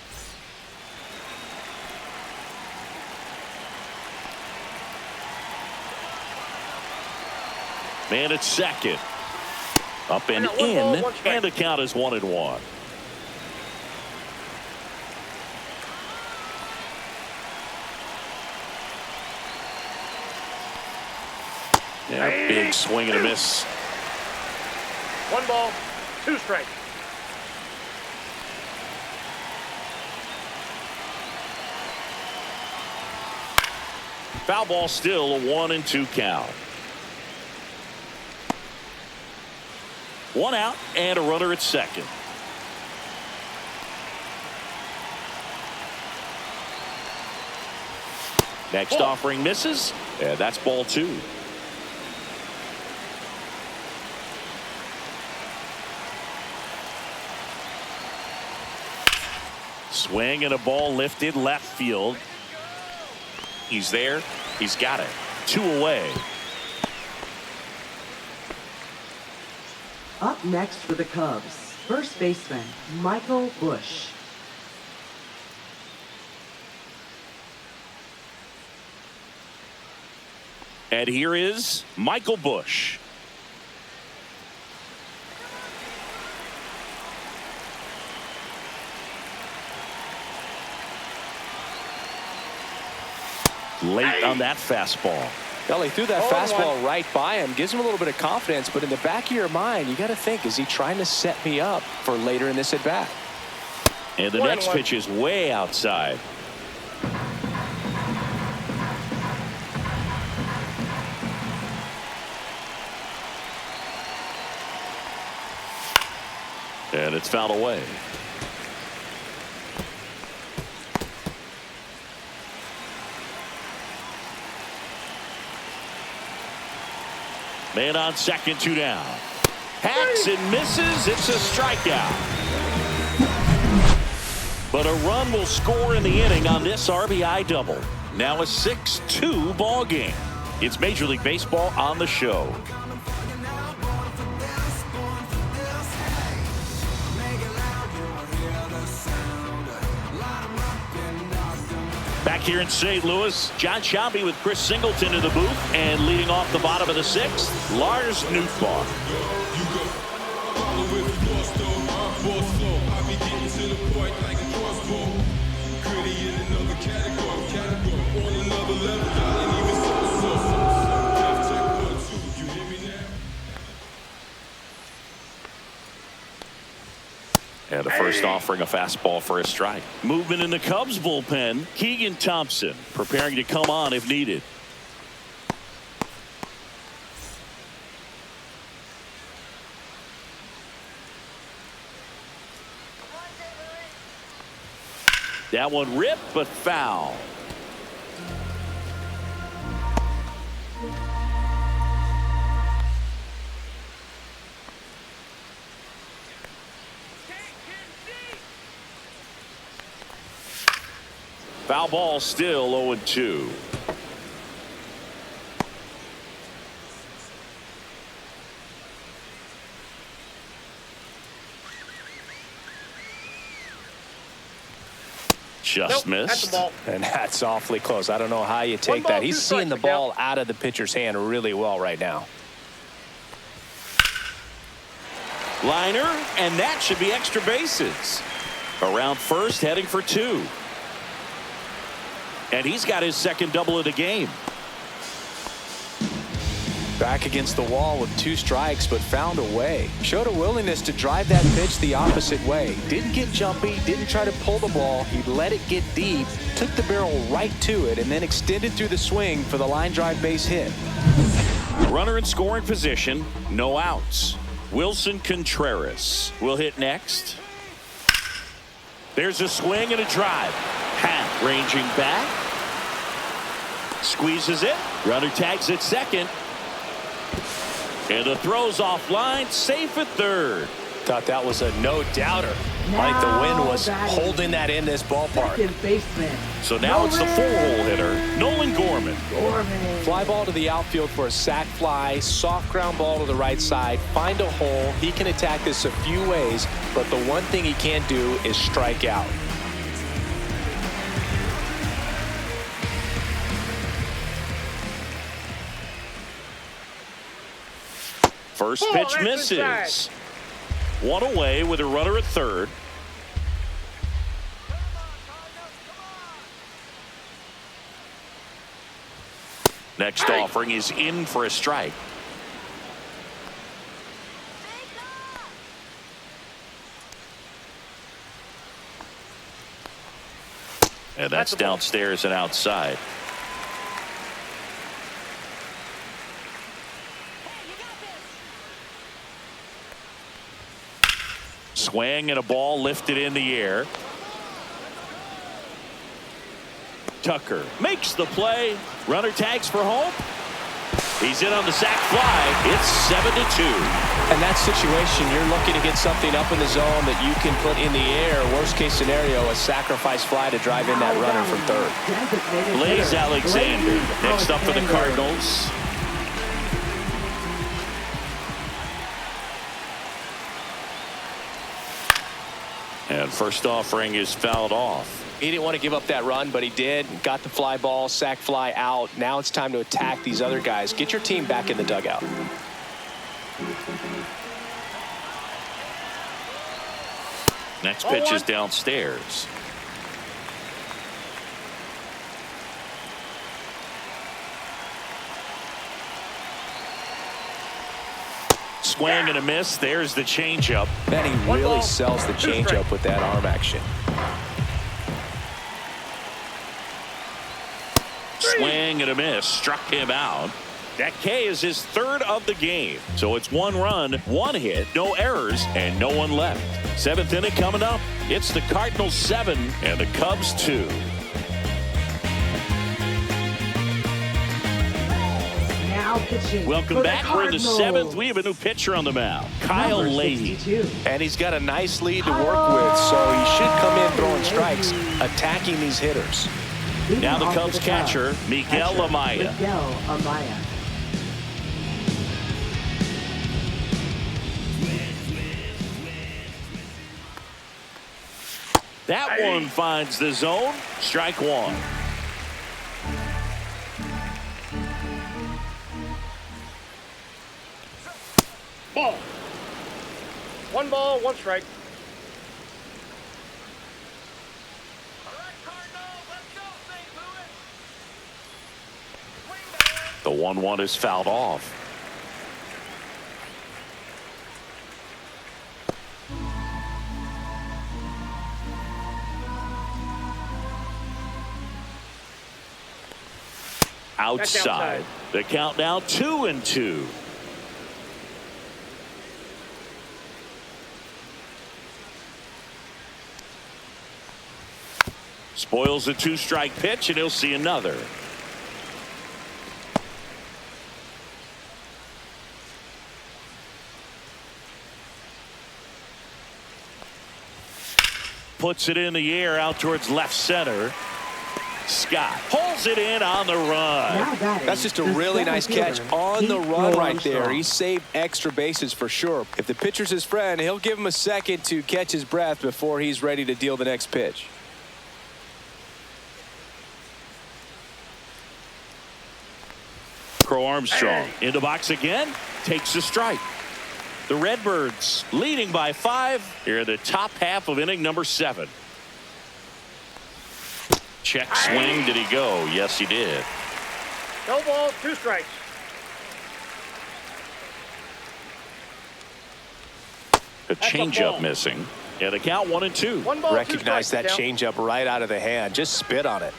Man at second. Up and in, and the count is 1-1. Yeah, big swing and a miss. 1 ball, 2 strikes. Foul ball, still a 1-2 count. 1 out and a runner at second. Next offering misses. Yeah, that's ball 2. Swing and a ball lifted left field. He's there. He's got it. 2 away. Up next for the Cubs, first baseman Michael Busch. And here is Michael Busch. Late on that fastball. Elly threw that fastball right by him. Gives him a little bit of confidence, but in the back of your mind, you got to think, is he trying to set me up for later in this at bat? And the next pitch is way outside. And it's fouled away. Man on second, 2 down. Hacks and misses. It's a strikeout. But a run will score in the inning on this RBI double. Now a 6-2 ball game. It's Major League Baseball on the show. Back here in St. Louis, John Shelby with Chris Singleton in the booth, and leading off the bottom of the 6th, Lars Nootbaar. And the first offering a fastball for a strike. Movement in the Cubs bullpen. Keegan Thompson preparing to come on if needed. That one ripped but foul. Foul ball, still 0-2. Just missed. That's the ball. And that's awfully close. I don't know how you take that. He's seeing the ball out of the pitcher's hand really well right now. Liner, and that should be extra bases. Around first, heading for 2. And he's got his second double of the game. Back against the wall with 2 strikes, but found a way. Showed a willingness to drive that pitch the opposite way. Didn't get jumpy, didn't try to pull the ball. He let it get deep, took the barrel right to it, and then extended through the swing for the line drive base hit. Runner in scoring position, no outs. Wilson Contreras will hit next. There's a swing and a drive. Hack ranging back. Squeezes it. Runner tags at second. And the throw's offline. Safe at third. Thought that was a no-doubter. Like the wind was holding that in this ballpark. Second baseman. So now it's the 4-hole hitter, Nolan Gorman. Fly ball to the outfield for a sac fly. Soft ground ball to the right side. Find a hole. He can attack this a few ways, but the one thing he can't do is strike out. First pitch misses. 1 away with a runner at third. Next offering is in for a strike. And that's downstairs and outside. Swing and a ball lifted in the air. Tucker makes the play. Runner tags for home. He's in on the sac fly. It's 7-2. In that situation, you're looking to get something up in the zone that you can put in the air. Worst case scenario, a sacrifice fly to drive in that runner from third. Blaze Alexander next up for the Cardinals. And first offering is fouled off. He didn't want to give up that run, but he did. Got the fly ball, sac fly out. Now it's time to attack these other guys. Get your team back in the dugout. Next pitch is downstairs. Swing and a miss. There's the changeup. Man, he really sells the changeup with that arm action. Swing and a miss. Struck him out. That K is his third of the game. So it's 1 run, 1 hit, no errors, and no one left. 7th inning coming up. It's the Cardinals 7 and the Cubs 2. Now pitching. Welcome back. We're in the 7th. We have a new pitcher on the mound, Kyle Leahy. And he's got a nice lead to work with, so he should come in throwing strikes, attacking these hitters. Now the Cubs catcher, Miguel Amaya. That one finds the zone. Strike 1. Ball. 1 ball, 1 strike. The 1-1 is fouled off. Outside. The count now 2-2. Spoils a 2-strike pitch, and he'll see another. Puts it in the air out towards left center. Scott pulls it in on the run. That's just a really nice catch on the run right there. He saved extra bases for sure. If the pitcher's his friend, he'll give him a second to catch his breath before he's ready to deal the next pitch. Crow Armstrong in the box again. Takes a strike. The Redbirds leading by 5 here in the top half of inning number 7. Check swing. Did he go? Yes, he did. No balls, 2 strikes. A changeup missing. Yeah, the count 1-2. 1 ball, Recognize that changeup right out of the hand. Just spit on it.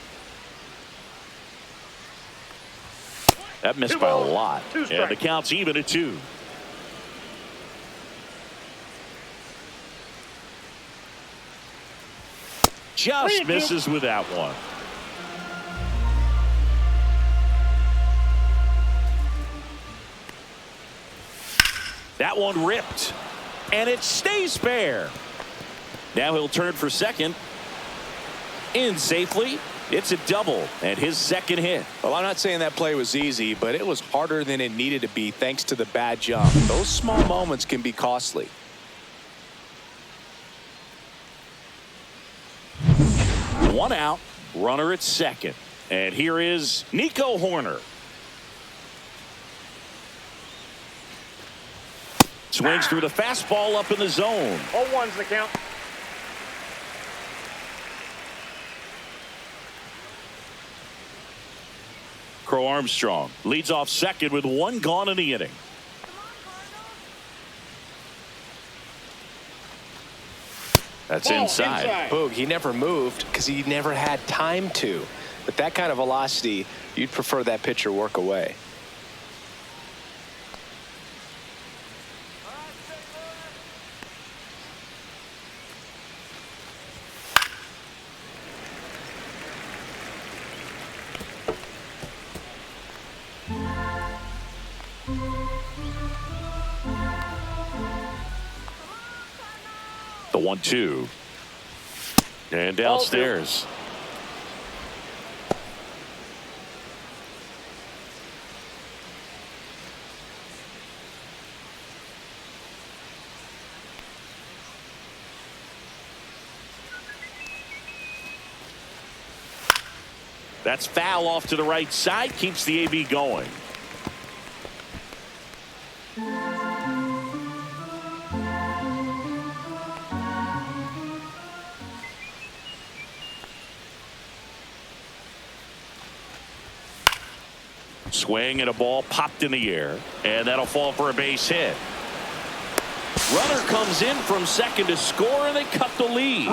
That missed by a lot. And the count's even at 2. Just misses with that one. That one ripped. And it stays fair. Now he'll turn for second. In safely. It's a double and his second hit. Well, I'm not saying that play was easy, but it was harder than it needed to be thanks to the bad jump. Those small moments can be costly. One out, runner at second. And here is Nico Horner. Swings through the fastball up in the zone. 0-1's the count. Crow Armstrong leads off second with one gone in the inning. That's inside. Boog, he never moved because he never had time to. But that kind of velocity, you'd prefer that pitcher work away. The 1-2. And downstairs. That's foul off to the right side. Keeps the AB going. Swing and a ball popped in the air, and that'll fall for a base hit. Runner comes in from second to score, and they cut the lead.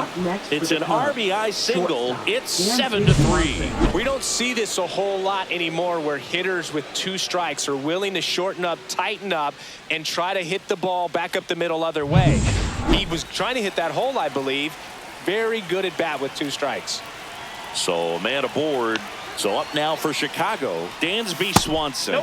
It's an RBI single. It's 7-3. We don't see this a whole lot anymore where hitters with 2 strikes are willing to shorten up, tighten up, and try to hit the ball back up the middle other way. He was trying to hit that hole, I believe. Very good at bat with 2 strikes. So a man aboard. So up now for Chicago, Dansby Swanson.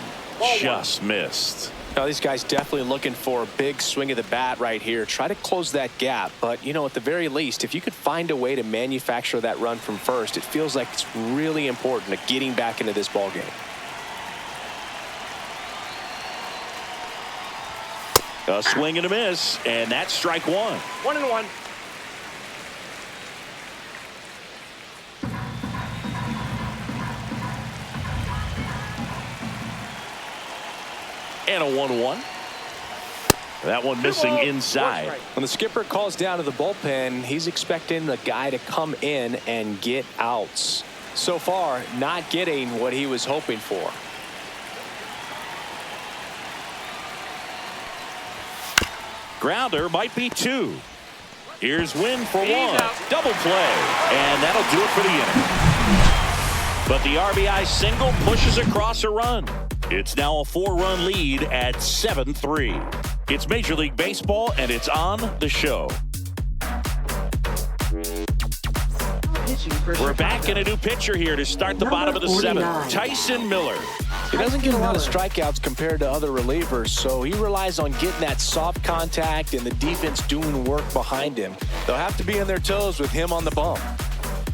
Just missed. Now these guys definitely looking for a big swing of the bat right here. Try to close that gap. But, you know, at the very least, if you could find a way to manufacture that run from first, it feels like it's really important to getting back into this ball game. A swing and a miss, and that's strike 1. 1-1. And a 1-1. That one missing inside. When the skipper calls down to the bullpen, he's expecting the guy to come in and get outs. So far, not getting what he was hoping for. Grounder might be 2. Here's Wynn for 1. Double play. And that'll do it for the inning. But the RBI single pushes across a run. It's now a 4-run lead at 7-3. It's Major League Baseball, and it's on the show. We're back in a new pitcher here to start the bottom of the 7th. Tyson Miller. He doesn't get a lot of strikeouts compared to other relievers, so he relies on getting that soft contact and the defense doing work behind him. They'll have to be on their toes with him on the bump.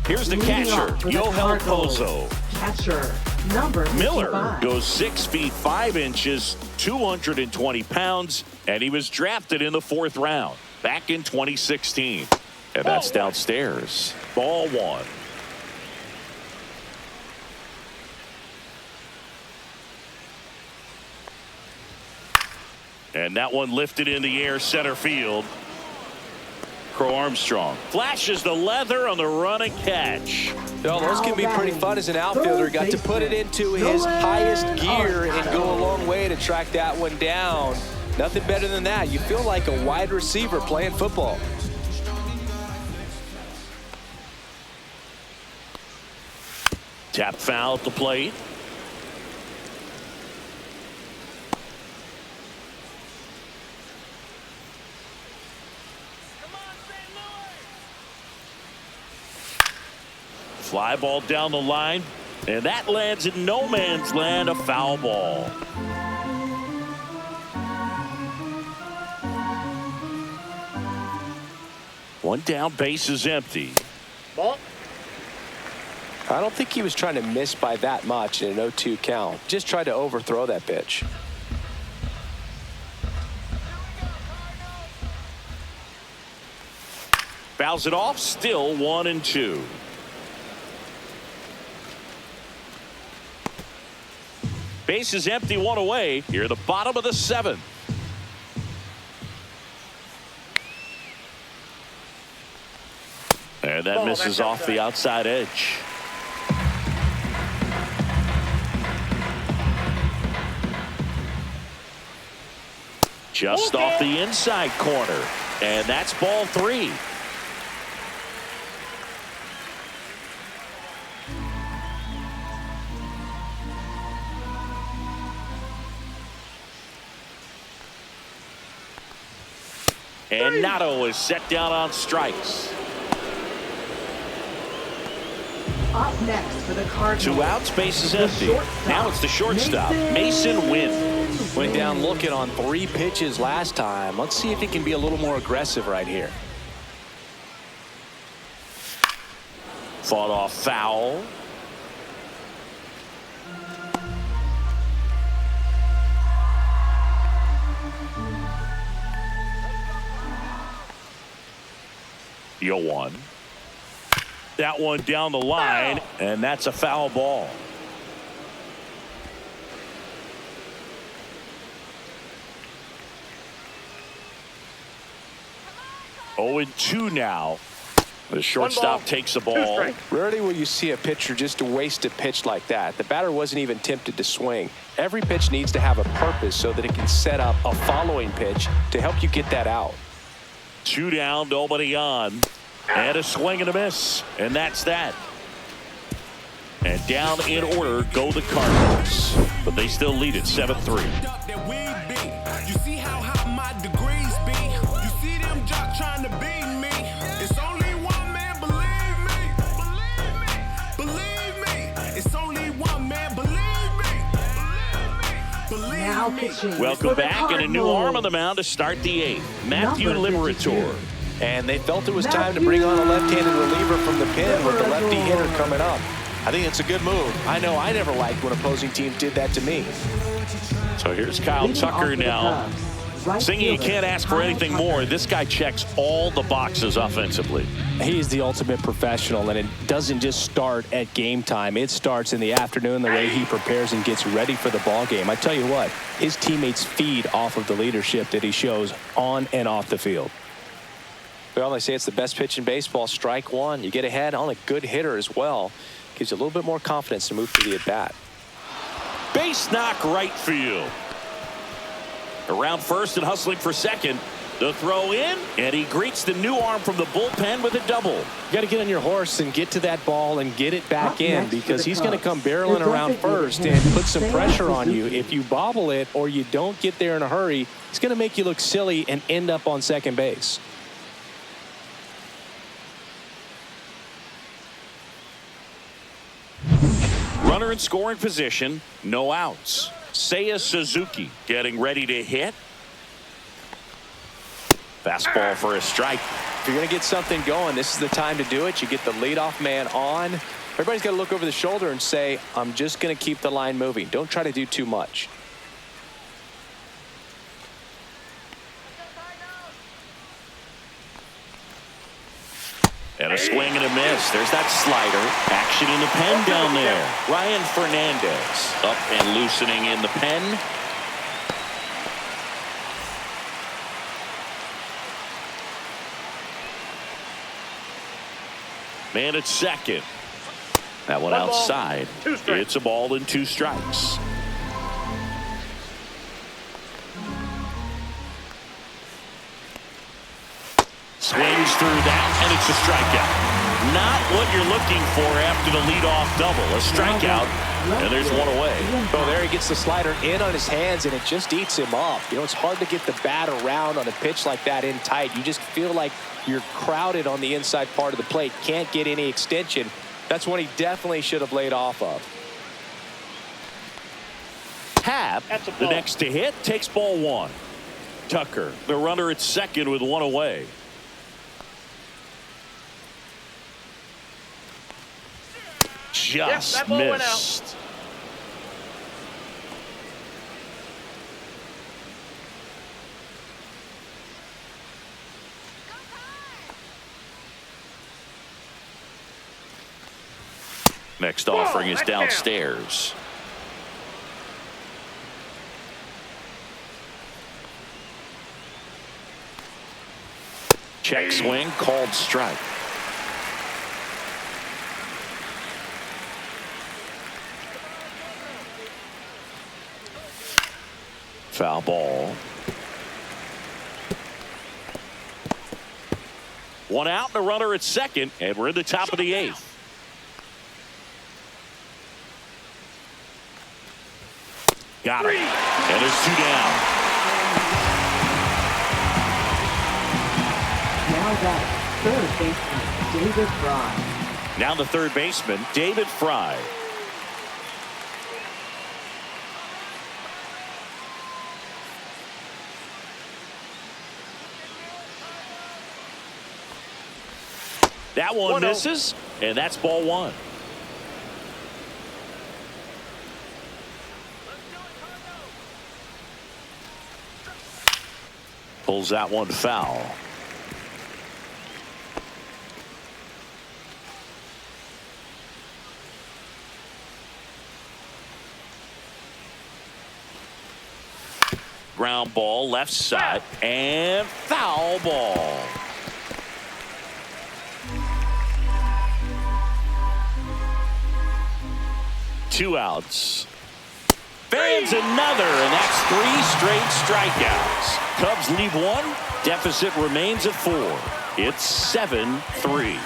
Here's the catcher, Yoel Pozo. Catcher, number 55. Miller goes 6 feet 5 inches, 220 pounds, and he was drafted in the 4th round back in 2016. And that's downstairs. Ball 1. And that one lifted in the air, center field. Crow Armstrong flashes the leather on the run and catch. Well, those can be pretty fun as an outfielder. Got to put it into his highest gear and go a long way to track that one down. Nothing better than that. You feel like a wide receiver playing football. Tap foul at the plate. Fly ball down the line, and that lands in no man's land, a foul ball. One down, base is empty. Ball. I don't think he was trying to miss by that much in an 0-2 count. Just tried to overthrow that pitch. Fouls it off, still 1-2. Base is empty, 1 away. Here at the bottom of the 7th. And that misses off the outside edge. Just off the inside corner. And that's ball 3. And Nato is set down on strikes. Up next for the Cardinals. 2 outs, base is empty. Now it's the shortstop, Mason Wynn. Went down looking on 3 pitches last time. Let's see if he can be a little more aggressive right here. Fought off foul. Deal 1. That one down the line, and that's a foul ball. Oh, and 2 now. The shortstop takes the ball. Rarely will you see a pitcher just waste a pitch like that. The batter wasn't even tempted to swing. Every pitch needs to have a purpose so that it can set up a following pitch to help you get that out. 2 down, nobody on. And a swing and a miss. And that's that. And down in order go the Cardinals. But they still lead it 7-3. You see how high my degrees be. You see them jock trying to beat me. It's only one man, believe me. Believe me. It's only one man, believe me. Now pitching. Welcome back, and a new arm on the mound to start the 8th. Matthew Liberator. And they felt it was time to bring on a left-handed reliever from the pen with the lefty hitter coming up. I think it's a good move. I know I never liked when opposing teams did that to me. So here's Kyle Tucker now. Singing, you can't ask for anything more. This guy checks all the boxes offensively. He's the ultimate professional, and it doesn't just start at game time. It starts in the afternoon, the way he prepares and gets ready for the ball game. I tell you what, his teammates feed off of the leadership that he shows on and off the field. Well, they say it's the best pitch in baseball. Strike 1. You get ahead on a good hitter as well. Gives you a little bit more confidence to move through the at-bat. Base knock right field. Around first and hustling for second. The throw in, and he greets the new arm from the bullpen with a double. You got to get on your horse and get to that ball and get it back in, because he's going to come barreling around first and put some pressure on you. If you bobble it or you don't get there in a hurry, it's going to make you look silly and end up on second base. Runner in scoring position, no outs. Seiya Suzuki getting ready to hit. Fastball for a strike. If you're going to get something going, this is the time to do it. You get the leadoff man on. Everybody's got to look over the shoulder and say, I'm just going to keep the line moving. Don't try to do too much. And a swing and a miss. There's that slider. Action in the pen down there. Ryan Fernandez up and loosening in the pen. Man at second. That one outside. It's a ball and 2 strikes. Swings through that, and it's a strikeout. Not what you're looking for after the leadoff double. A strikeout, and there's one away. Oh, there he gets the slider in on his hands, and it just eats him up. You know, it's hard to get the bat around on a pitch like that in tight. You just feel like you're crowded on the inside part of the plate. Can't get any extension. That's one he definitely should have laid off of. Happ, the next to hit, takes ball 1. Tucker, the runner at second with 1 away. Just missed. Next offering is downstairs. Check swing, called strike. Foul ball. One out and a runner at second, and we're in the top of the 8th. Got it. And there's 2 down. Now that third baseman, David Fry. Now the third baseman, David Fry. That one misses, and that's ball 1. Pulls that one foul. Ground ball left side and foul ball. Two outs. Fans another, and that's 3 straight strikeouts. Cubs lead 1. Deficit remains at 4. It's 7-3.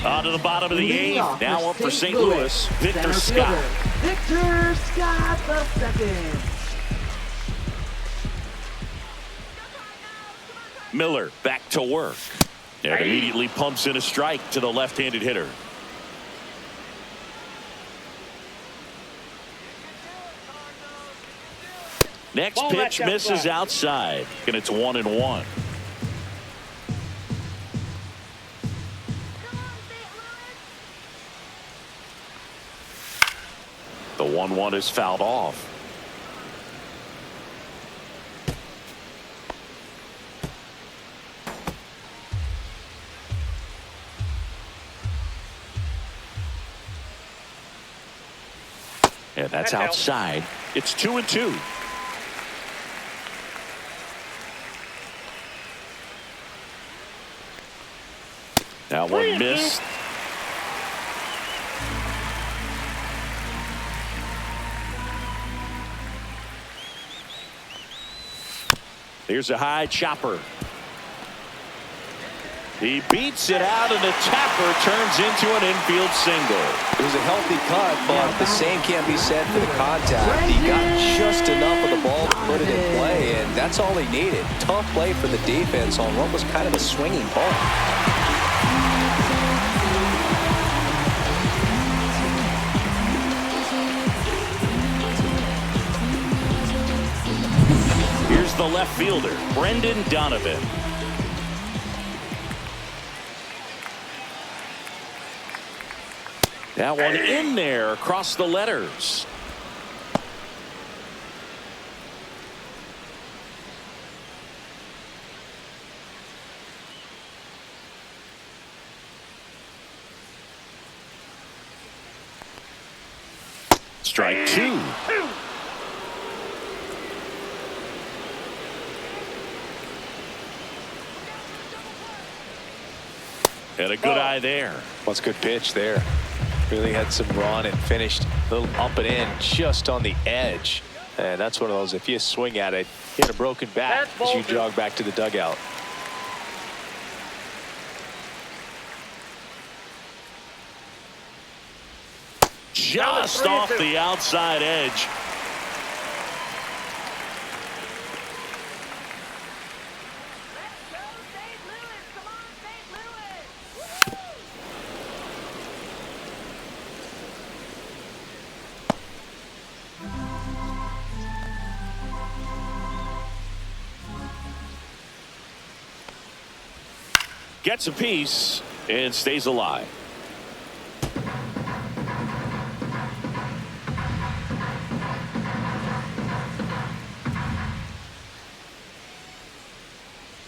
On to the bottom of the 8th. Now up for St. Louis, Victor Scott. Victor Scott the second. Miller back to work. And immediately pumps in a strike to the left-handed hitter. Next pitch misses outside, and it's 1-1. The 1-1 is fouled off. And that's outside. It's 2-2. Now one missed. Here's a high chopper. He beats it out, and the tapper turns into an infield single. It was a healthy cut, but the same can't be said for the contact. He got just enough of the ball to put it in play, and that's all he needed. Tough play for the defense on what was kind of a swinging ball. Here's the left fielder, Brendan Donovan. That one in there across the letters. Strike 2. And a good eye there. What's a good pitch there? Really had some run and finished a little up and in just on the edge. And that's one of those, if you swing at it, you hit a broken bat as you jog back to the dugout. Just off the outside edge. Gets a piece and stays alive.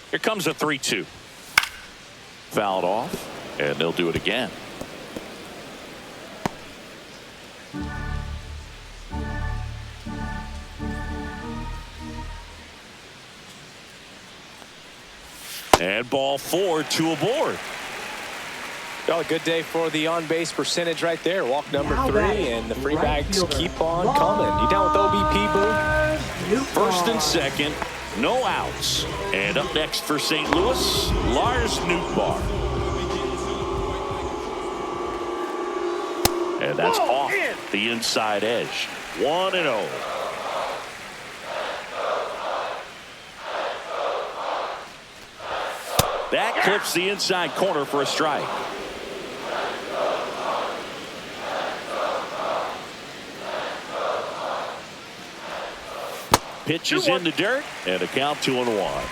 Here comes a 3-2. Fouled off, and they'll do it again. And ball 4, 2 aboard. Well, a good day for the on-base percentage right there. Walk number 3, and the free bags keep on coming. You down with OBP, Boo? First and second, no outs. And up next for St. Louis, Lars Nootbaar. And that's off the inside edge. 1-0. That clips the inside corner for a strike. Pitch is in the dirt, and a count 2-1.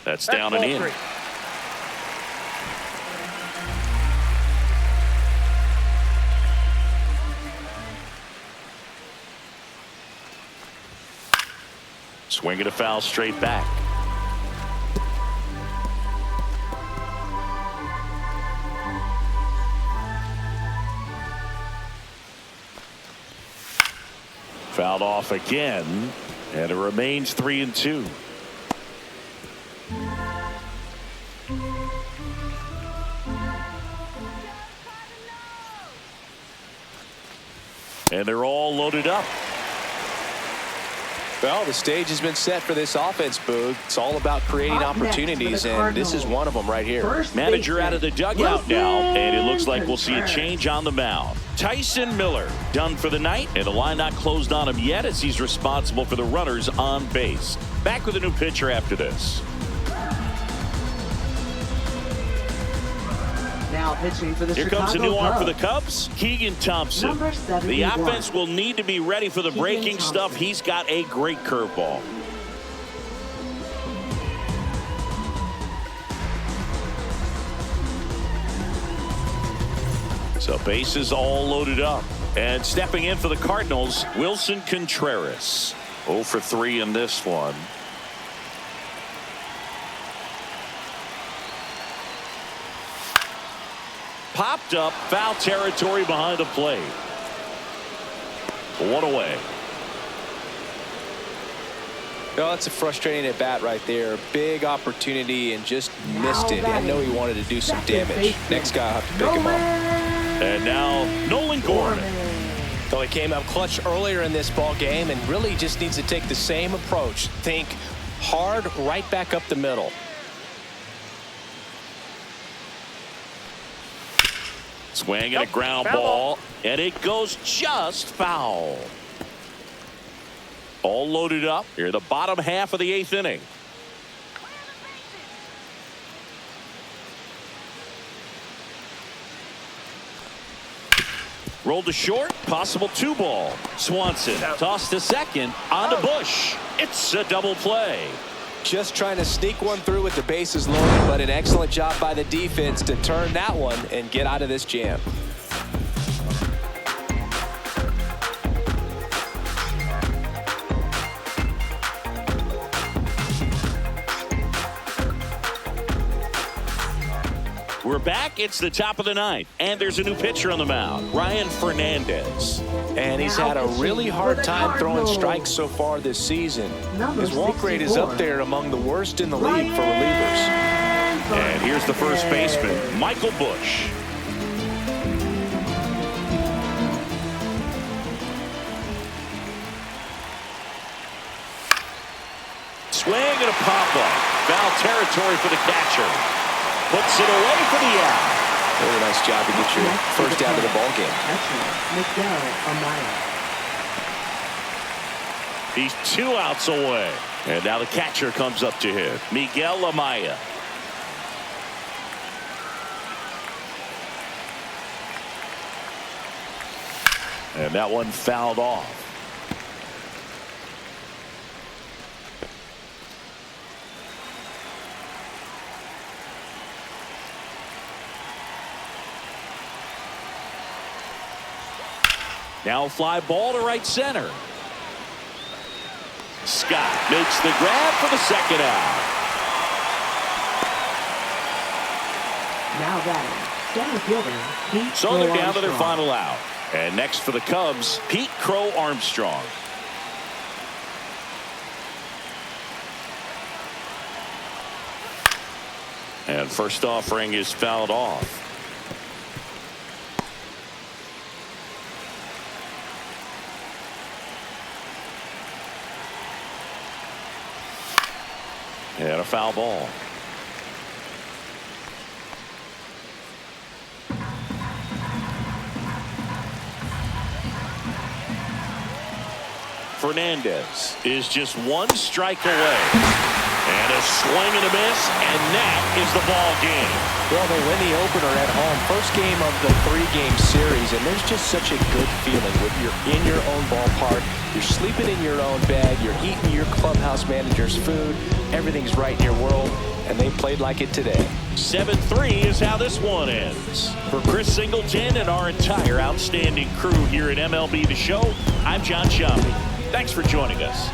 That's down and in. Swing and a foul straight back. Fouled off again, and it remains 3-2. And they're all loaded up. Well, the stage has been set for this offense, Boog. It's all about creating opportunities, and this is one of them right here. Manager out of the dugout now, and it looks like we'll see a change on the mound. Tyson Miller done for the night, and the line not closed on him yet as he's responsible for the runners on base. Back with a new pitcher after this. Now pitching for the Here Chicago comes a new arm for the Cubs. Cubs, Keegan Thompson. Number 71. The offense will need to be ready for the Keegan breaking Thompson. stuff. He's got a great curveball. So bases all loaded up. And stepping in for the Cardinals, Wilson Contreras. 0 for 3 in this one. Popped up, foul territory behind the plate. 1 away. Oh, that's a frustrating at bat right there. Big opportunity and just missed it. I know he wanted to do some damage. Next guy will have to pick him up. And now Nolan Gorman. So he came up clutch earlier in this ball game and really just needs to take the same approach. Think hard right back up the middle. Swing and a ground ball, and it goes just foul. All loaded up here, the bottom half of the 8th inning. Rolled to short, possible 2-ball. Swanson tossed to second, on to Bush. It's a double play. Just trying to sneak one through with the bases loaded, but an excellent job by the defense to turn that one and get out of this jam. We're back. It's the top of the 9th, and there's a new pitcher on the mound, Ryan Fernandez. And he's had a really hard time throwing strikes so far this season. His walk rate is up there among the worst in the league for relievers. And here's the first baseman, Michael Bush. Swing and a pop-up. Foul territory for the catcher. Puts it away for the out. Really nice job to get your first out of the ball game. He's 2 outs away. And now the catcher comes up to him, Miguel Amaya. And that one fouled off. Now a fly ball to right center. Scott makes the grab for the second out. Now batting, center fielder Pete So they're Crow down to their Armstrong. final out. And next for the Cubs, Pete Crow Armstrong. And first offering is fouled off. And a foul ball. Fernandez is just one strike away. And a swing and a miss, and that is the ball game. Well, they win the opener at home. First game of the 3-game series, and there's just such a good feeling when you're in your own ballpark. You're sleeping in your own bed. You're eating your clubhouse manager's food. Everything's right in your world, and they played like it today. 7-3 is how this one ends. For Chris Singleton and our entire outstanding crew here at MLB The Show, I'm John Sciambi. Thanks for joining us.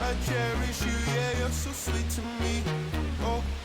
I cherish you, yeah, you're so sweet to me. Oh.